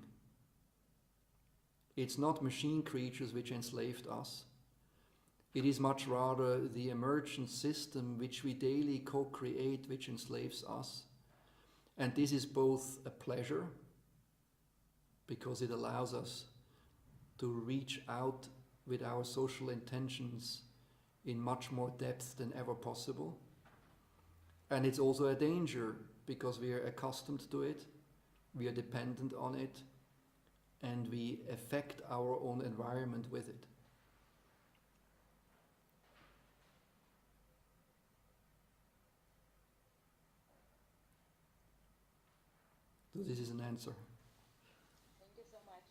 S1: It's not machine creatures which enslaved us. It is much rather the emergent system which we daily co-create which enslaves us. And this is both a pleasure, because it allows us to reach out with our social intentions in much more depth than ever possible. And it's also a danger, because we are accustomed to it, we are dependent on it, and we affect our own environment with it. So this is an answer.
S2: Thank you so much.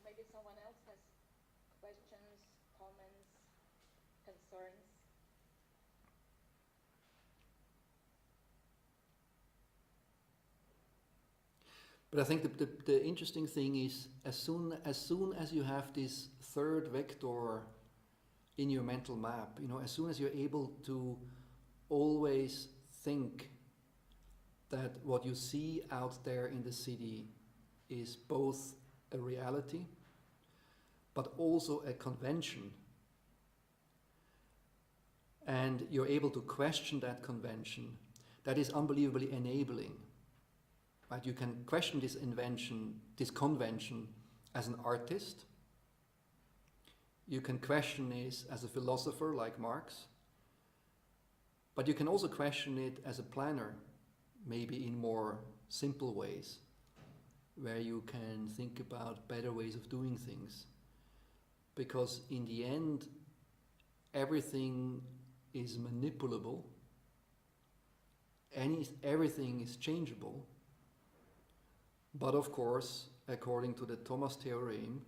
S2: Maybe someone else has questions, comments, concerns.
S1: But I think the interesting thing is, as soon as you have this third vector in your mental map, as soon as you're able to always think that what you see out there in the city is both a reality, but also a convention, and you're able to question that convention, that is unbelievably enabling. Right? You can question this convention as an artist. You can question it as a philosopher like Marx. But you can also question it as a planner, maybe in more simple ways, where you can think about better ways of doing things. Because in the end, everything is manipulable, everything is changeable. But of course, according to the Thomas theorem,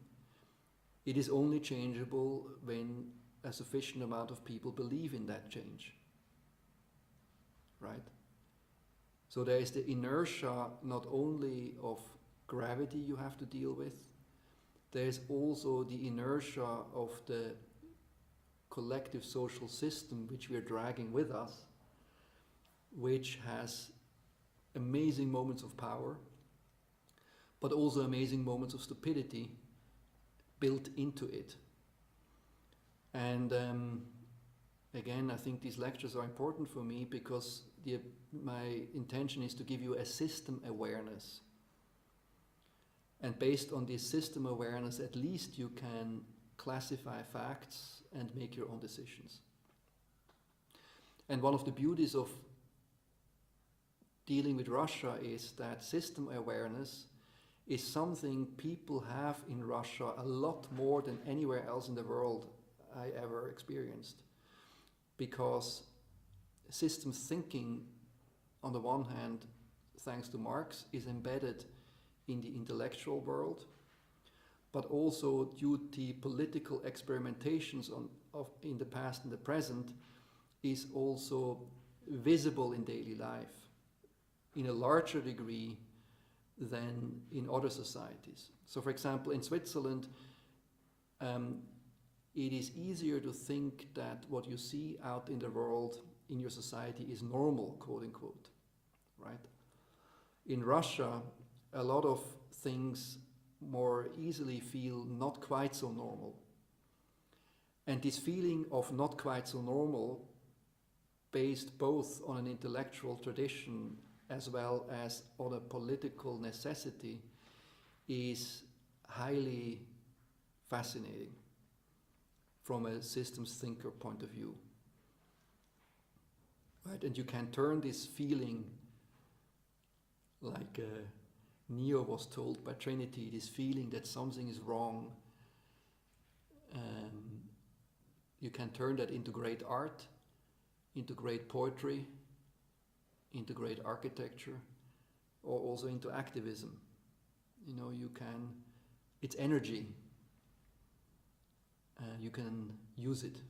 S1: it is only changeable when a sufficient amount of people believe in that change. Right? So there is the inertia not only of gravity you have to deal with, there is also the inertia of the collective social system which we are dragging with us, which has amazing moments of power, but also amazing moments of stupidity built into it. And again, I think these lectures are important for me, because my intention is to give you a system awareness. And based on this system awareness, at least you can classify facts and make your own decisions. And one of the beauties of dealing with Russia is that system awareness is something people have in Russia a lot more than anywhere else in the world I ever experienced. Because systems thinking, on the one hand, thanks to Marx, is embedded in the intellectual world, but also due to political experimentations in the past and the present, is also visible in daily life in a larger degree than in other societies. So for example, in Switzerland, it is easier to think that what you see out in the world, in your society, is normal, quote unquote, right? In Russia, a lot of things more easily feel not quite so normal. And this feeling of not quite so normal, based both on an intellectual tradition as well as on a political necessity, is highly fascinating from a systems thinker point of view. Right? And you can turn this feeling, like Neo was told by Trinity, this feeling that something is wrong, you can turn that into great art, into great poetry, into great architecture, or also into activism. You can, it's energy, you can use it.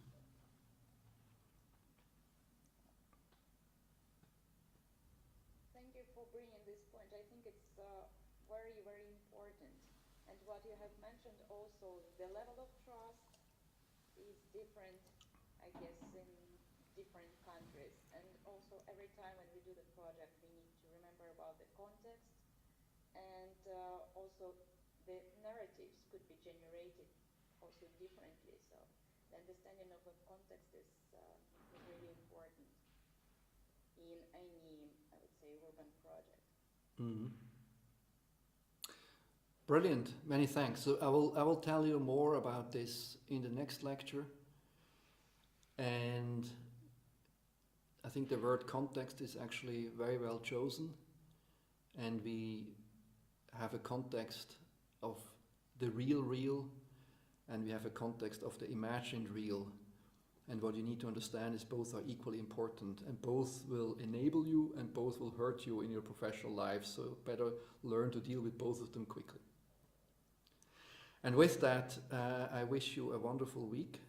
S2: Thank you for bringing this point. I think it's very, very important. And what you have mentioned also, the level of trust is different, I guess, in different countries. And also every time when we do the project, we need to context, and also the narratives could be generated also differently. So the understanding of a context is really important in any, I would say, urban project.
S1: Mm-hmm. Brilliant, many thanks. So I will tell you more about this in the next lecture. And I think the word context is actually very well chosen. And we have a context of the real, and we have a context of the imagined real. And what you need to understand is both are equally important, and both will enable you and both will hurt you in your professional life. So better learn to deal with both of them quickly. And with that, I wish you a wonderful week.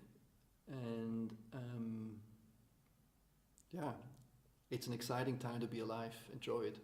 S1: And yeah, it's an exciting time to be alive. Enjoy it.